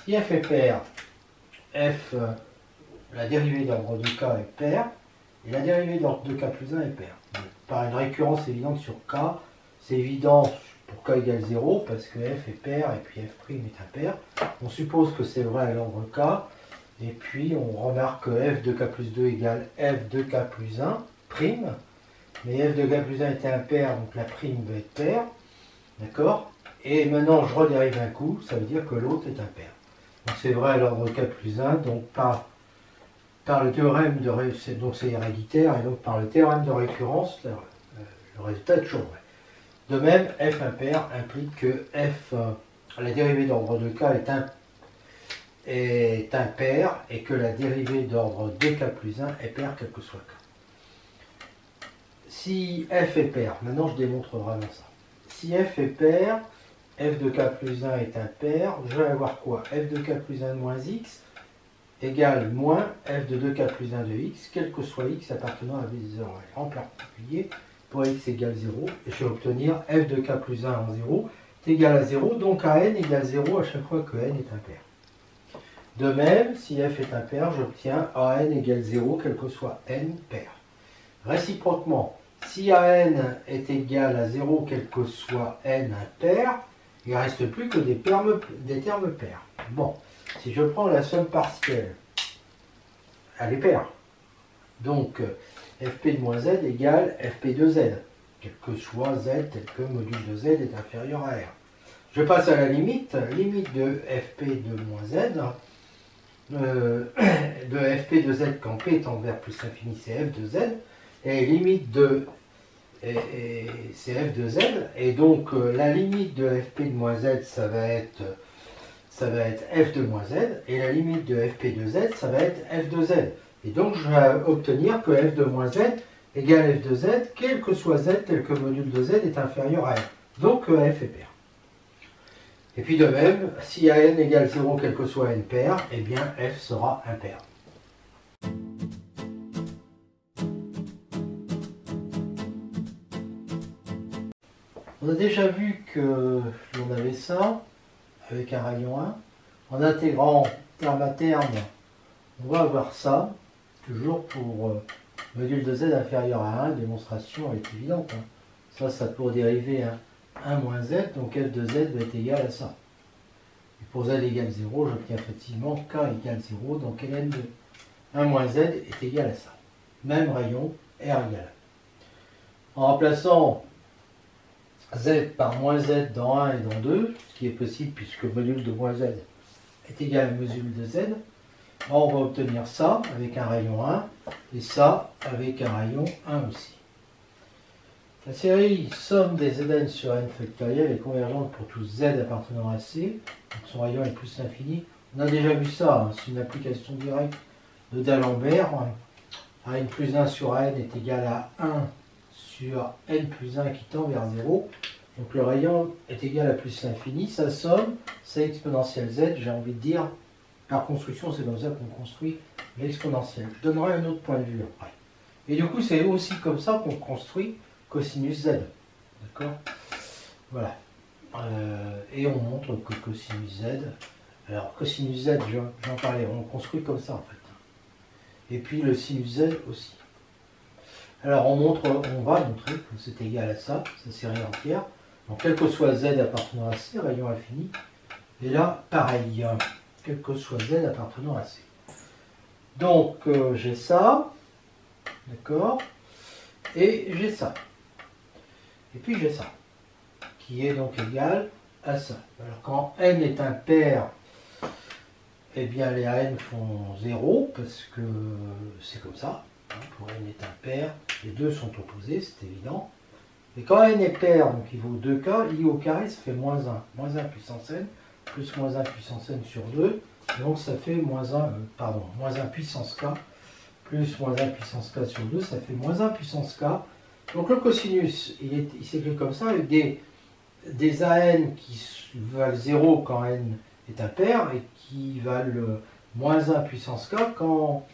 S1: Si f est pair, f, la dérivée d'ordre de k est pair, et la dérivée d'ordre de k plus 1 est pair. Donc, par une récurrence évidente sur k, c'est évident pour k égale 0, parce que f est pair, et puis f' est impair. On suppose que c'est vrai à l'ordre k, et puis on remarque que f de k plus 2 égale f de k plus 1, prime, mais f de k plus 1 était impair, donc la prime va être paire, d'accord? Et maintenant je redérive un coup, ça veut dire que l'autre est impair. Donc c'est vrai à l'ordre k plus 1, donc par le théorème de donc c'est héréditaire, et donc par le théorème de récurrence, le résultat est toujours vrai. De même, f impair implique que f, la dérivée d'ordre de k est impair, et que la dérivée d'ordre de k plus 1 est paire, quel que soit k. Si f est pair, maintenant je démontre vraiment ça. Si f est pair, f de k plus 1 est impair, je vais avoir quoi? F de k plus 1 de moins x égale moins f de 2k plus 1 de x, quel que soit x appartenant à B0. En particulier, pour x égale 0, et je vais obtenir f de k plus 1 en 0 est égal à 0, donc à n égale 0 à chaque fois que n est impair. De même, si f est impair, j'obtiens a n égale 0, quel que soit n pair. Réciproquement, si an est égal à 0, quel que soit n impair, il ne reste plus que des termes pairs. Bon, si je prends la somme partielle, elle est paire. Donc, fp de moins z égale fp de z, quel que soit z tel que module de z est inférieur à r. Je passe à la limite de fp de moins z, de fp de z quand p tend vers plus l'infini, c'est f de z, et limite de c'est f de z, et donc la limite de fp de moins z, ça va être f de moins z, et la limite de fp de z, ça va être f de z. Et donc je vais obtenir que f de moins z égale f de z, quel que soit z tel que module de z est inférieur à r. Donc f est pair. Et puis de même, si an égale 0, quel que soit n pair, eh bien f sera impair. On a déjà vu que l'on avait ça avec un rayon 1. En intégrant terme à terme, on va avoir ça, toujours pour Module de z inférieur à 1, démonstration est évidente. Ça pour dériver 1 moins z, donc f de z va être égal à ça. Et pour z égale 0, j'obtiens facilement k égale 0, donc ln de 1 moins z est égal à ça. Même rayon, r égale 1. En remplaçant z par moins z dans 1 et dans 2, ce qui est possible puisque module de moins z est égal à module de z, on va obtenir ça avec un rayon 1 et ça avec un rayon 1 aussi. La série somme des zn sur n factoriel est convergente pour tous z appartenant à C, donc son rayon est plus l'infini. On a déjà vu ça, c'est une application directe de D'Alembert. N plus 1 sur n est égal à 1 sur n plus 1 qui tend vers 0. Donc le rayon est égal à plus l'infini. Sa somme, c'est exponentielle z, j'ai envie de dire. Par construction, c'est comme ça qu'on construit l'exponentielle. Je donnerai un autre point de vue après. Et du coup, c'est aussi comme ça qu'on construit cosinus z. D'accord? Voilà. Et on montre que cosinus z, alors cosinus z, j'en parlais, on construit comme ça en fait. Et puis le sinus z aussi. Alors on va montrer que c'est égal à ça série entière. Donc quel que soit z appartenant à C, rayon infini. Et là, pareil, quel que soit z appartenant à C. Donc j'ai ça, d'accord, et j'ai ça. Et puis j'ai ça, qui est donc égal à ça. Alors quand n est impair, eh bien les n font 0, parce que c'est comme ça. Pour n est impair, les deux sont opposés, c'est évident. Et quand n est pair, donc il vaut 2k, i au carré, ça fait moins 1. Moins 1 puissance n, plus moins 1 puissance n sur 2. Donc ça fait moins 1 puissance k, plus moins 1 puissance k sur 2, ça fait moins 1 puissance k. Donc le cosinus, il s'écrit comme ça, avec des AN qui valent 0 quand n est impair, et qui valent moins 1 puissance k quand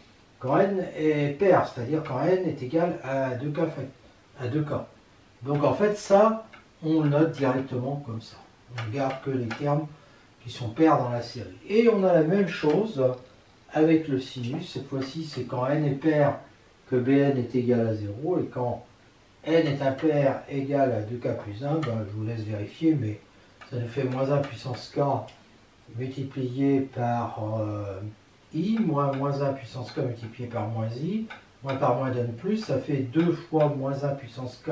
S1: n est pair, c'est-à-dire quand n est égal à 2k. Donc en fait, ça, on le note directement comme ça. On ne garde que les termes qui sont pairs dans la série. Et on a la même chose avec le sinus. Cette fois-ci, c'est quand n est pair que bn est égal à 0. Et quand n est impair égal à 2k plus 1, ben, je vous laisse vérifier, mais ça nous fait moins 1 puissance k multiplié par i, moins 1 puissance k multiplié par moins i, moins par moins n plus, ça fait 2 fois moins 1 puissance k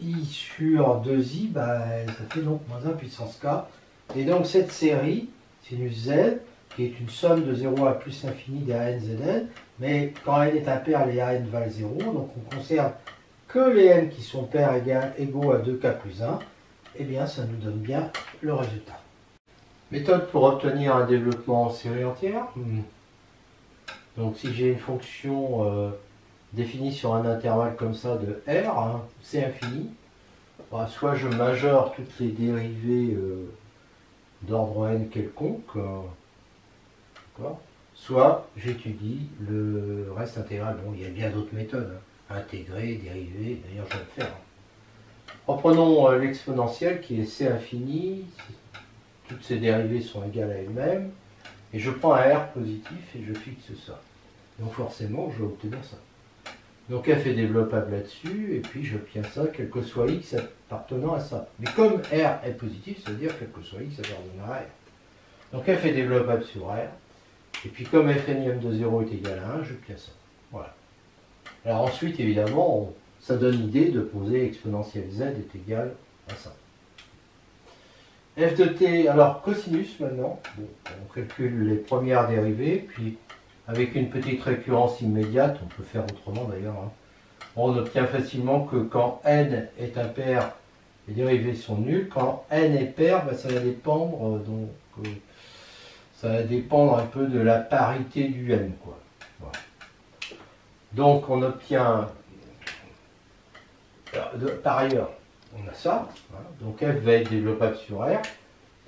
S1: i sur 2i, bah, ça fait donc moins 1 puissance k. Et donc cette série, sinus z, qui est une somme de 0 à plus l'infini des an zn, mais quand n est impair, les an valent 0, donc on conserve que les n qui sont pairs égaux à 2k plus 1, et bien ça nous donne bien le résultat. Méthode pour obtenir un développement en série entière. Donc si j'ai une fonction définie sur un intervalle comme ça de R, c'est infini, bah, soit je majeure toutes les dérivées d'ordre n quelconque, soit j'étudie le reste intégral. Bon, il y a bien d'autres méthodes, intégrer, dériver, d'ailleurs je vais le faire. Reprenons l'exponentielle qui est c infini, toutes ces dérivées sont égales à elles-mêmes, et je prends un R positif et je fixe ça. Donc forcément, je vais obtenir ça. Donc f est développable là-dessus, et puis j'obtiens ça, quel que soit x appartenant à ça. Mais comme R est positif, ça veut dire quel que soit x appartenant à R. Donc f est développable sur R, et puis comme fn de 0 est égal à 1, j'obtiens ça. Voilà. Alors ensuite, évidemment, ça donne l'idée de poser exponentielle z est égal à ça. F de t, alors cosinus maintenant, bon, on calcule les premières dérivées, puis avec une petite récurrence immédiate, on peut faire autrement d'ailleurs, on obtient facilement que quand n est impair, les dérivées sont nulles, quand n est pair, ça va dépendre, ça va dépendre un peu de la parité du n, quoi. Voilà. Donc on obtient, par ailleurs, on a ça, donc f va être développable sur R,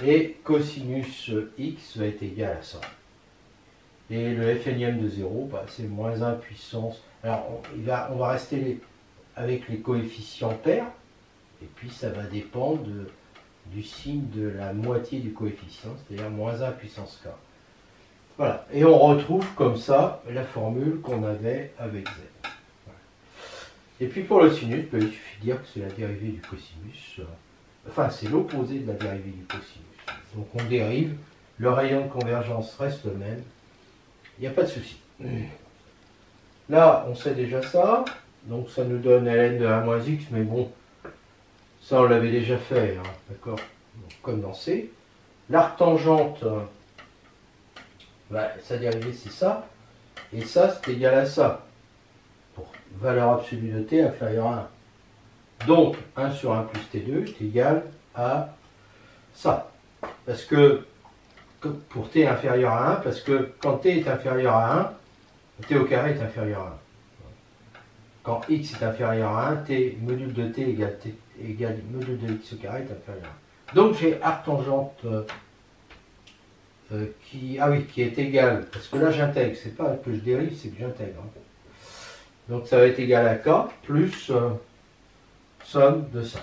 S1: et cosinus x va être égal à ça. Et le fn de 0, bah, c'est moins 1 puissance. Alors on va rester avec les coefficients pairs, et puis ça va dépendre du signe de la moitié du coefficient, c'est-à-dire moins 1 puissance k. Voilà, et on retrouve comme ça la formule qu'on avait avec z. Et puis pour le sinus, ben, il suffit de dire que c'est la dérivée du cosinus. Enfin, c'est l'opposé de la dérivée du cosinus. Donc on dérive, le rayon de convergence reste le même. Il n'y a pas de souci. Là, on sait déjà ça. Donc ça nous donne ln de 1 moins x, mais bon, ça on l'avait déjà fait, hein, d'accord, comme dans C. L'arc tangente, bah, sa dérivée c'est ça, et ça c'est égal à ça, pour valeur absolue de t inférieure à 1. Donc 1 sur 1 plus t2 est égal à ça. Parce que, pour t inférieur à 1, parce que quand t est inférieur à 1, t au carré est inférieur à 1. Quand x est inférieur à 1, t module de t égale module de x au carré est inférieur à 1. Donc j'ai arc tangente qui est égal, parce que là j'intègre, c'est pas que je dérive, c'est que j'intègre. Hein. Donc ça va être égal à k plus somme de ça.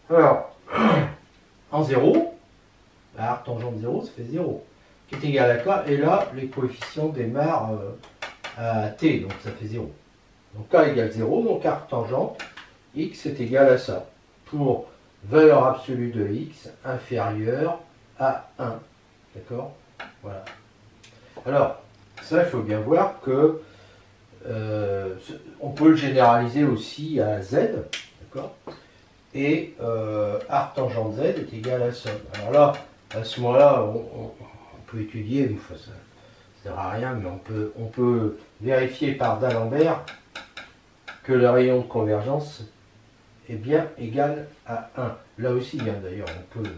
S1: Alors, en 0, arc tangente 0, ça fait 0, qui est égal à k, et là les coefficients démarrent à t, donc ça fait 0. Donc k égale 0, donc arc tangente, x est égal à ça, pour valeur absolue de x inférieure à 1. D'accord? Voilà. Alors, ça, il faut bien voir que on peut le généraliser aussi à z, d'accord? Et arc tangente z est égal à somme. Alors là, à ce moment-là, on peut étudier, une fois ça ne sert à rien, mais on peut vérifier par d'Alembert que le rayon de convergence est bien égal à 1. Là aussi, bien d'ailleurs, on peut,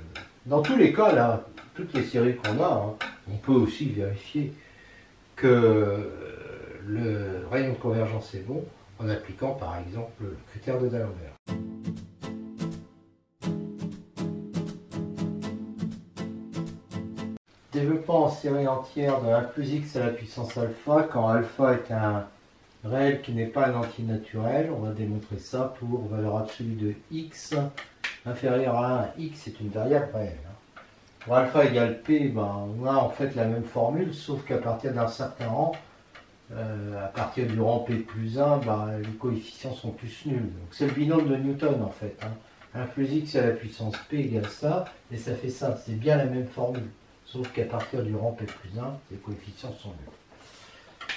S1: dans tous les cas, là, toutes les séries qu'on a, hein, on peut aussi vérifier que le rayon de convergence est bon en appliquant par exemple le critère de d'Alembert. Développement en série entière de 1 plus x à la puissance alpha, quand alpha est un réel qui n'est pas un antinaturel, on va démontrer ça pour valeur absolue de x inférieure à 1. X est une variable réelle. Hein. Pour alpha égale p, ben, on a en fait la même formule, sauf qu'à partir d'un certain rang, à partir du rang p plus 1, ben, les coefficients sont tous nuls. Donc c'est le binôme de Newton en fait. Hein. 1 plus x à la puissance p égale ça, et ça fait ça. C'est bien la même formule, sauf qu'à partir du rang p plus 1, les coefficients sont nuls.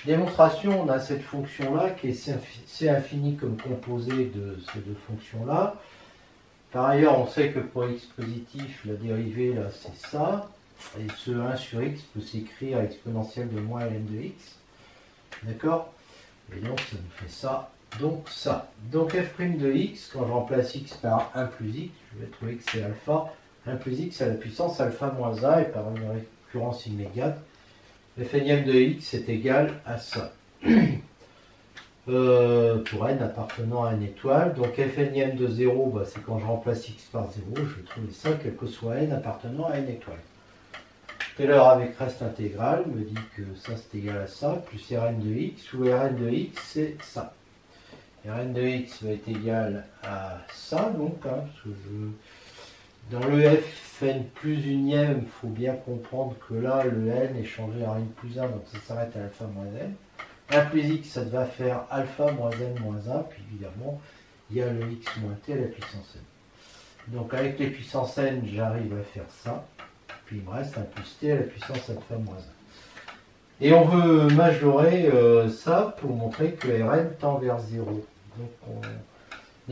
S1: Démonstration, on a cette fonction-là qui est C infini comme composé de ces deux fonctions-là. Par ailleurs, on sait que pour x positif, la dérivée, là, c'est ça. Et ce 1 sur x peut s'écrire exponentielle de moins ln de x. D'accord? Et donc, ça nous fait ça. Donc, ça. Donc, f' de x, quand je remplace x par 1 plus x, je vais trouver que c'est alpha. 1 plus x à la puissance alpha moins 1, et par une récurrence immédiate, f' de x est égal à ça. Pour n appartenant à n étoile. Donc f' de 0, bah, c'est quand je remplace x par 0, je vais trouver ça, quel que soit n appartenant à n étoile. Taylor avec reste intégral me dit que ça c'est égal à ça, plus Rn de x, où Rn de x c'est ça. Rn de x va être égal à ça, donc, hein, parce que dans le fn plus unième, il faut bien comprendre que là, le n est changé à n plus 1, donc ça s'arrête à alpha moins n. 1 plus x, ça va faire alpha moins n moins 1, puis évidemment, il y a le x moins t à la puissance n. Donc avec les puissances n, j'arrive à faire ça, puis il me reste 1 plus t à la puissance alpha moins 1. Et on veut majorer ça pour montrer que Rn tend vers 0. Donc on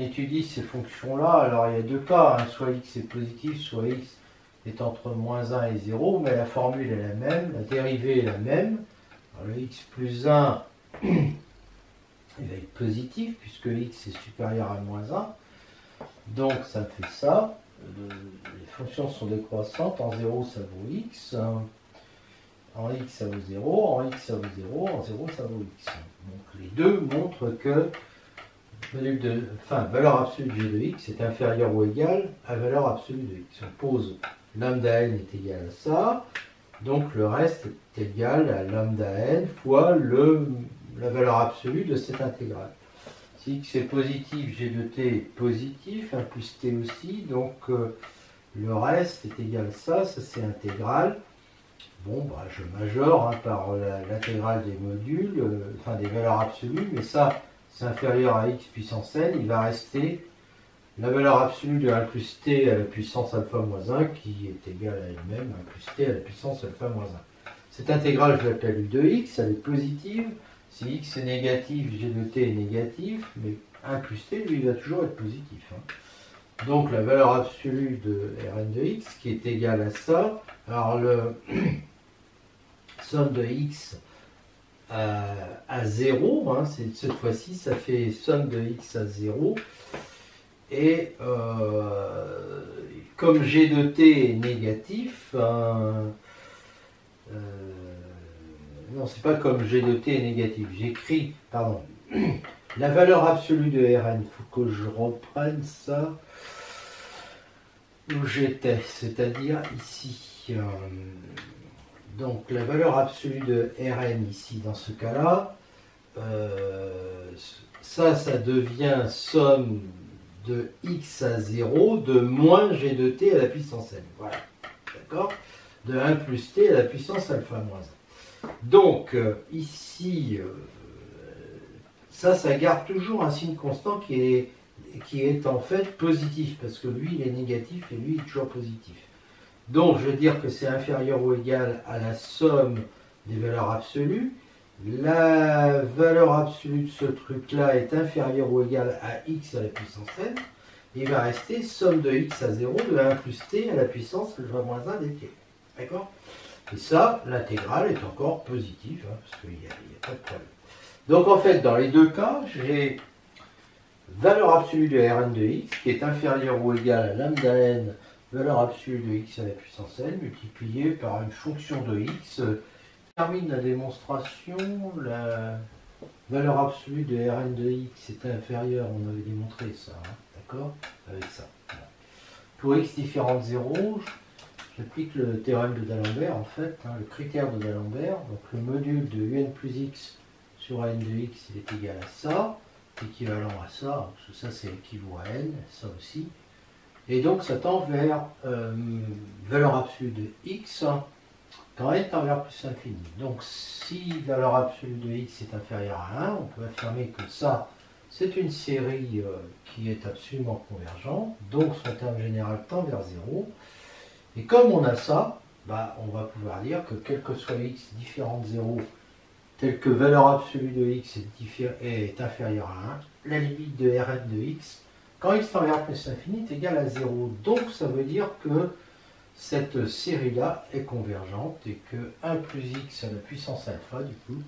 S1: étudie ces fonctions-là. Alors il y a deux cas, hein, soit x est positif, soit x est entre moins 1 et 0, mais la formule est la même, la dérivée est la même. Alors, le x plus 1, il va être positif, puisque x est supérieur à moins 1. Donc ça fait ça. Les fonctions sont décroissantes. En 0, ça vaut x. En x, ça vaut 0. En x, ça vaut 0. En 0, ça vaut x. Donc les deux montrent que valeur absolue de g de x est inférieure ou égale à valeur absolue de x. On pose lambda n est égal à ça. Donc le reste est égal à lambda n fois la valeur absolue de cette intégrale. Si x est positif, g de t est positif, 1 plus t aussi, donc le reste est égal à ça, ça c'est intégral. Bon, bah, je majore hein, par l'intégrale des modules, enfin des valeurs absolues, mais ça c'est inférieur à x puissance n, il va rester la valeur absolue de 1 plus t à la puissance alpha moins 1 qui est égale à elle-même, 1 plus t à la puissance alpha moins 1. Cette intégrale, je l'appelle u de x, elle est positive. Si x est négatif, g de t est négatif, mais 1 plus t, lui, il va toujours être positif. Donc la valeur absolue de Rn de x qui est égale à ça. Alors le somme de x à 0, cette fois-ci, ça fait somme de x à 0. Et comme g de t est négatif, non, c'est pas comme g de t est négatif. J'écris, pardon, la valeur absolue de Rn. Il faut que je reprenne ça où j'étais, c'est-à-dire ici. Donc la valeur absolue de Rn ici, dans ce cas-là, ça devient somme de x à 0 de moins g de t à la puissance n. Voilà, d'accord? De 1 plus t à la puissance alpha moins 1. Donc, ici, ça garde toujours un signe constant qui est en fait positif, parce que lui, il est négatif et lui, il est toujours positif. Donc, je veux dire que c'est inférieur ou égal à la somme des valeurs absolues. La valeur absolue de ce truc-là est inférieure ou égale à x à la puissance n. Il va rester somme de x à 0 de 1 plus t à la puissance alpha moins 1 dt. D'accord? Et ça, l'intégrale est encore positive, parce qu'il n'y a pas de problème. Donc en fait, dans les deux cas, j'ai valeur absolue de Rn de x qui est inférieure ou égale à lambda n, valeur absolue de x à la puissance n, multipliée par une fonction de x. Termine la démonstration, la valeur absolue de Rn de x est inférieure, on avait démontré ça, d'accord? Avec ça. Voilà. Pour x différent de 0, j'applique le théorème de D'Alembert, en fait, le critère de D'Alembert. Donc le module de un plus x sur n de x, il est égal à ça, équivalent à ça, parce que ça c'est équivalent à n, ça aussi. Et donc ça tend vers valeur absolue de x, quand n tend vers plus infini. Donc si valeur absolue de x est inférieure à 1, on peut affirmer que ça, c'est une série qui est absolument convergente, donc son terme général tend vers 0. Et comme on a ça, on va pouvoir dire que quel que soit x différent de 0, tel que valeur absolue de x est inférieure à 1, la limite de Rn de x, quand x tend vers plus infini, est égale à 0. Donc ça veut dire que cette série-là est convergente et que 1 plus x à la puissance alpha, du coup,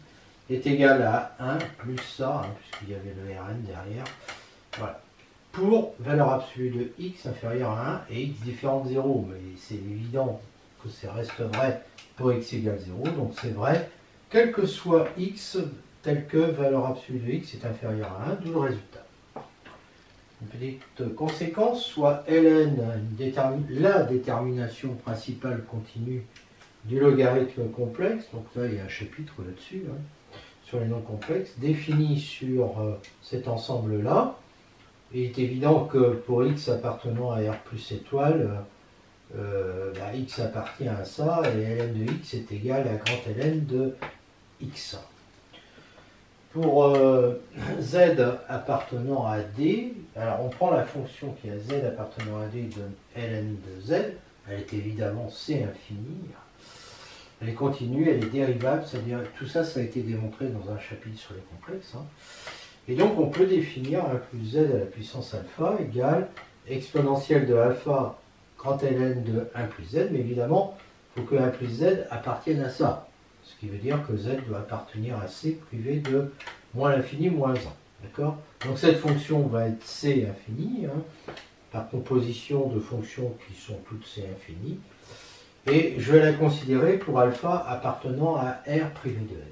S1: est égal à 1 plus ça, puisqu'il y avait le Rn derrière. Voilà. Pour valeur absolue de x inférieure à 1 et x différent de 0. Mais c'est évident que ça reste vrai pour x égale 0. Donc c'est vrai, quel que soit x, tel que valeur absolue de x est inférieure à 1, d'où le résultat. Une petite conséquence, soit ln, la détermination principale continue du logarithme complexe, donc là il y a un chapitre là-dessus, sur les nombres complexes, défini sur cet ensemble-là. Il est évident que pour x appartenant à R plus étoile, x appartient à ça, et ln de x est égal à grand ln de x. Pour z appartenant à d, alors on prend la fonction qui a z appartenant à d donne ln de z, elle est évidemment c infini, elle est continue, elle est dérivable, c'est-à-dire tout ça, ça a été démontré dans un chapitre sur les complexes. Et donc on peut définir 1 plus z à la puissance alpha égale exponentielle de alpha grand ln de 1 plus z, mais évidemment, il faut que 1 plus z appartienne à ça. Ce qui veut dire que z doit appartenir à c privé de moins l'infini moins 1. D'accord? Donc cette fonction va être c infini, par composition de fonctions qui sont toutes c infini. Et je vais la considérer pour alpha appartenant à r privé de n.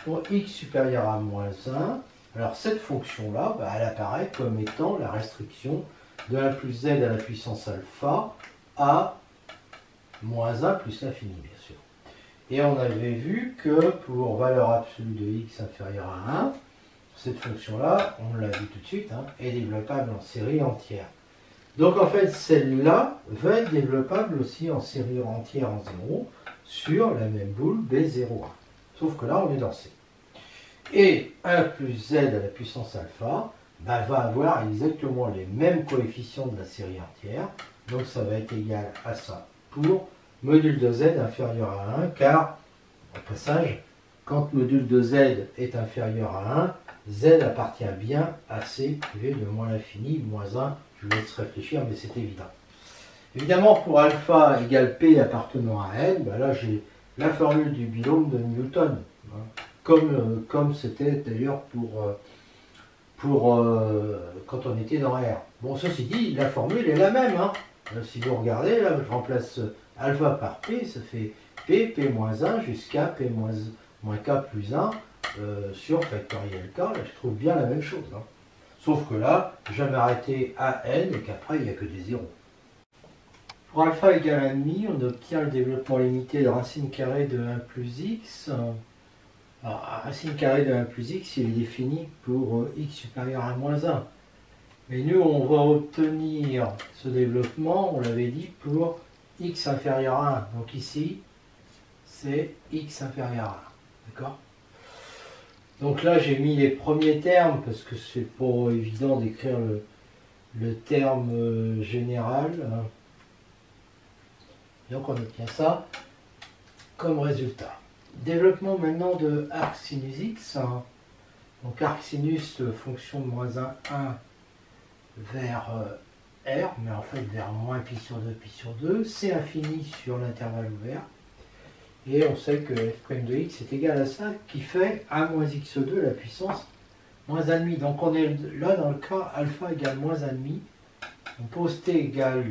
S1: Pour x supérieur à moins 1, alors cette fonction-là, elle apparaît comme étant la restriction de 1 plus z à la puissance alpha à moins 1 plus l'infini, bien sûr. Et on avait vu que pour valeur absolue de x inférieure à 1, cette fonction-là, on l'a vu tout de suite, est développable en série entière. Donc en fait, celle-là va être développable aussi en série entière en 0 sur la même boule B01. Sauf que là, on est dans C. et 1 plus z à la puissance alpha, va avoir exactement les mêmes coefficients de la série entière. Donc ça va être égal à ça pour module de z inférieur à 1, car, au passage, quand module de z est inférieur à 1, z appartient bien à C privé de moins l'infini, moins 1. Je vous laisse réfléchir, mais c'est évident. Évidemment, pour alpha égale P appartenant à n, ben là j'ai la formule du binôme de Newton, hein, comme c'était d'ailleurs pour quand on était dans R. Bon, ceci dit, la formule est la même. Hein. Si vous regardez, là, je remplace alpha par P, ça fait P, P moins 1 jusqu'à P moins K plus 1 sur factoriel K. Là, je trouve bien la même chose. Hein. Sauf que là, je vais m'arrêter à n et qu'après, il n'y a que des zéros. Pour alpha égale 1,5, on obtient le développement limité de racine carrée de 1 plus x. Alors, racine carrée de 1 plus x, il est défini pour x supérieur à moins 1. Mais nous, on va obtenir ce développement, on l'avait dit, pour x inférieur à 1. Donc ici, c'est x inférieur à 1. D'accord ? Donc là, j'ai mis les premiers termes, parce que c'est pas évident d'écrire le terme général. Donc on obtient ça comme résultat. Développement maintenant de arc sinus x. Donc arc sinus, fonction de moins 1, 1 vers R, mais en fait vers moins pi sur 2, pi sur 2. C'est infini sur l'intervalle ouvert. Et on sait que f' de x est égal à ça, qui fait 1 moins x2 la puissance moins 1,5. Donc on est là dans le cas alpha égale moins 1,5. On pose t égale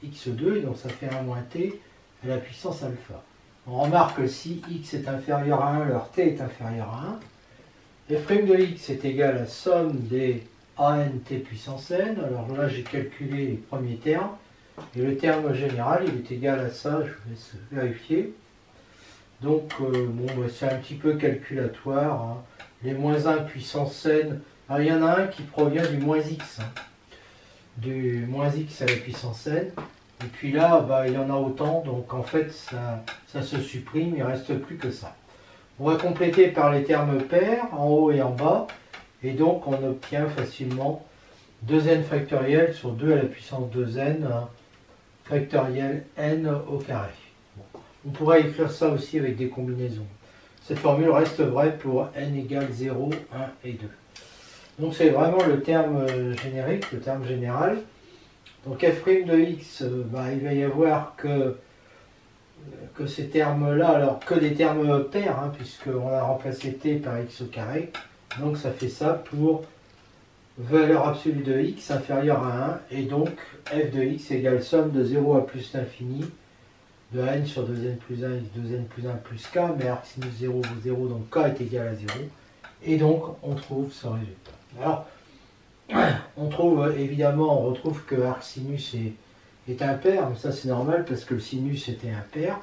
S1: x2, et donc ça fait 1 moins t à la puissance alpha. On remarque que si x est inférieur à 1, alors t est inférieur à 1. f' de x est égal à la somme des an t puissance n. Alors là, j'ai calculé les premiers termes. Et le terme général, il est égal à ça, je vous laisse vérifier. Donc, bon, c'est un petit peu calculatoire. Hein. Les moins 1 puissance n, alors il y en a un qui provient du moins x. Hein. Du moins x à la puissance n. Et puis là, bah, il y en a autant, donc en fait, ça se supprime, il ne reste plus que ça. On va compléter par les termes pairs, en haut et en bas, et donc on obtient facilement 2n factoriel sur 2 à la puissance 2n factoriel n au carré. Bon. On pourrait écrire ça aussi avec des combinaisons. Cette formule reste vraie pour n égale 0, 1 et 2. Donc c'est vraiment le terme générique, le terme général. Donc f' de x, bah, il va y avoir que ces termes-là, alors que des termes pairs, hein, puisqu'on a remplacé t par x au carré. Donc ça fait ça pour valeur absolue de x inférieure à 1, et donc f de x égale somme de 0 à plus l'infini de n sur 2n plus 1 x 2n plus 1 plus k, mais arc sinus 0 vaut 0, donc k est égal à 0, et donc on trouve ce résultat. Alors, on trouve évidemment, on retrouve que arc sinus est impair, mais ça c'est normal parce que le sinus était impair.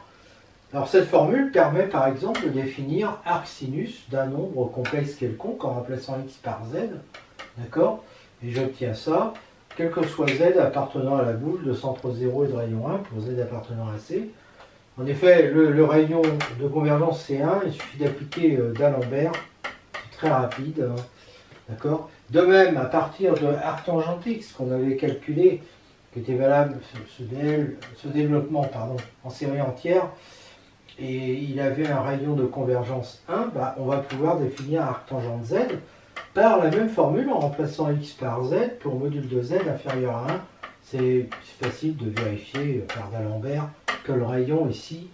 S1: Alors cette formule permet par exemple de définir arc sinus d'un nombre complexe quelconque en remplaçant x par z, d'accord? Et j'obtiens ça, quel que soit z appartenant à la boule de centre 0 et de rayon 1 pour z appartenant à C. En effet, le rayon de convergence c'est 1, il suffit d'appliquer d'Alembert, c'est très rapide, hein, d'accord? De même, à partir de arc tangente x qu'on avait calculé, qui était valable, ce développement en série entière, et il avait un rayon de convergence 1, bah, on va pouvoir définir arc tangente z par la même formule en remplaçant x par z pour module de z inférieur à 1. C'est facile de vérifier par d'Alembert que le rayon ici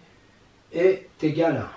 S1: est égal à 1.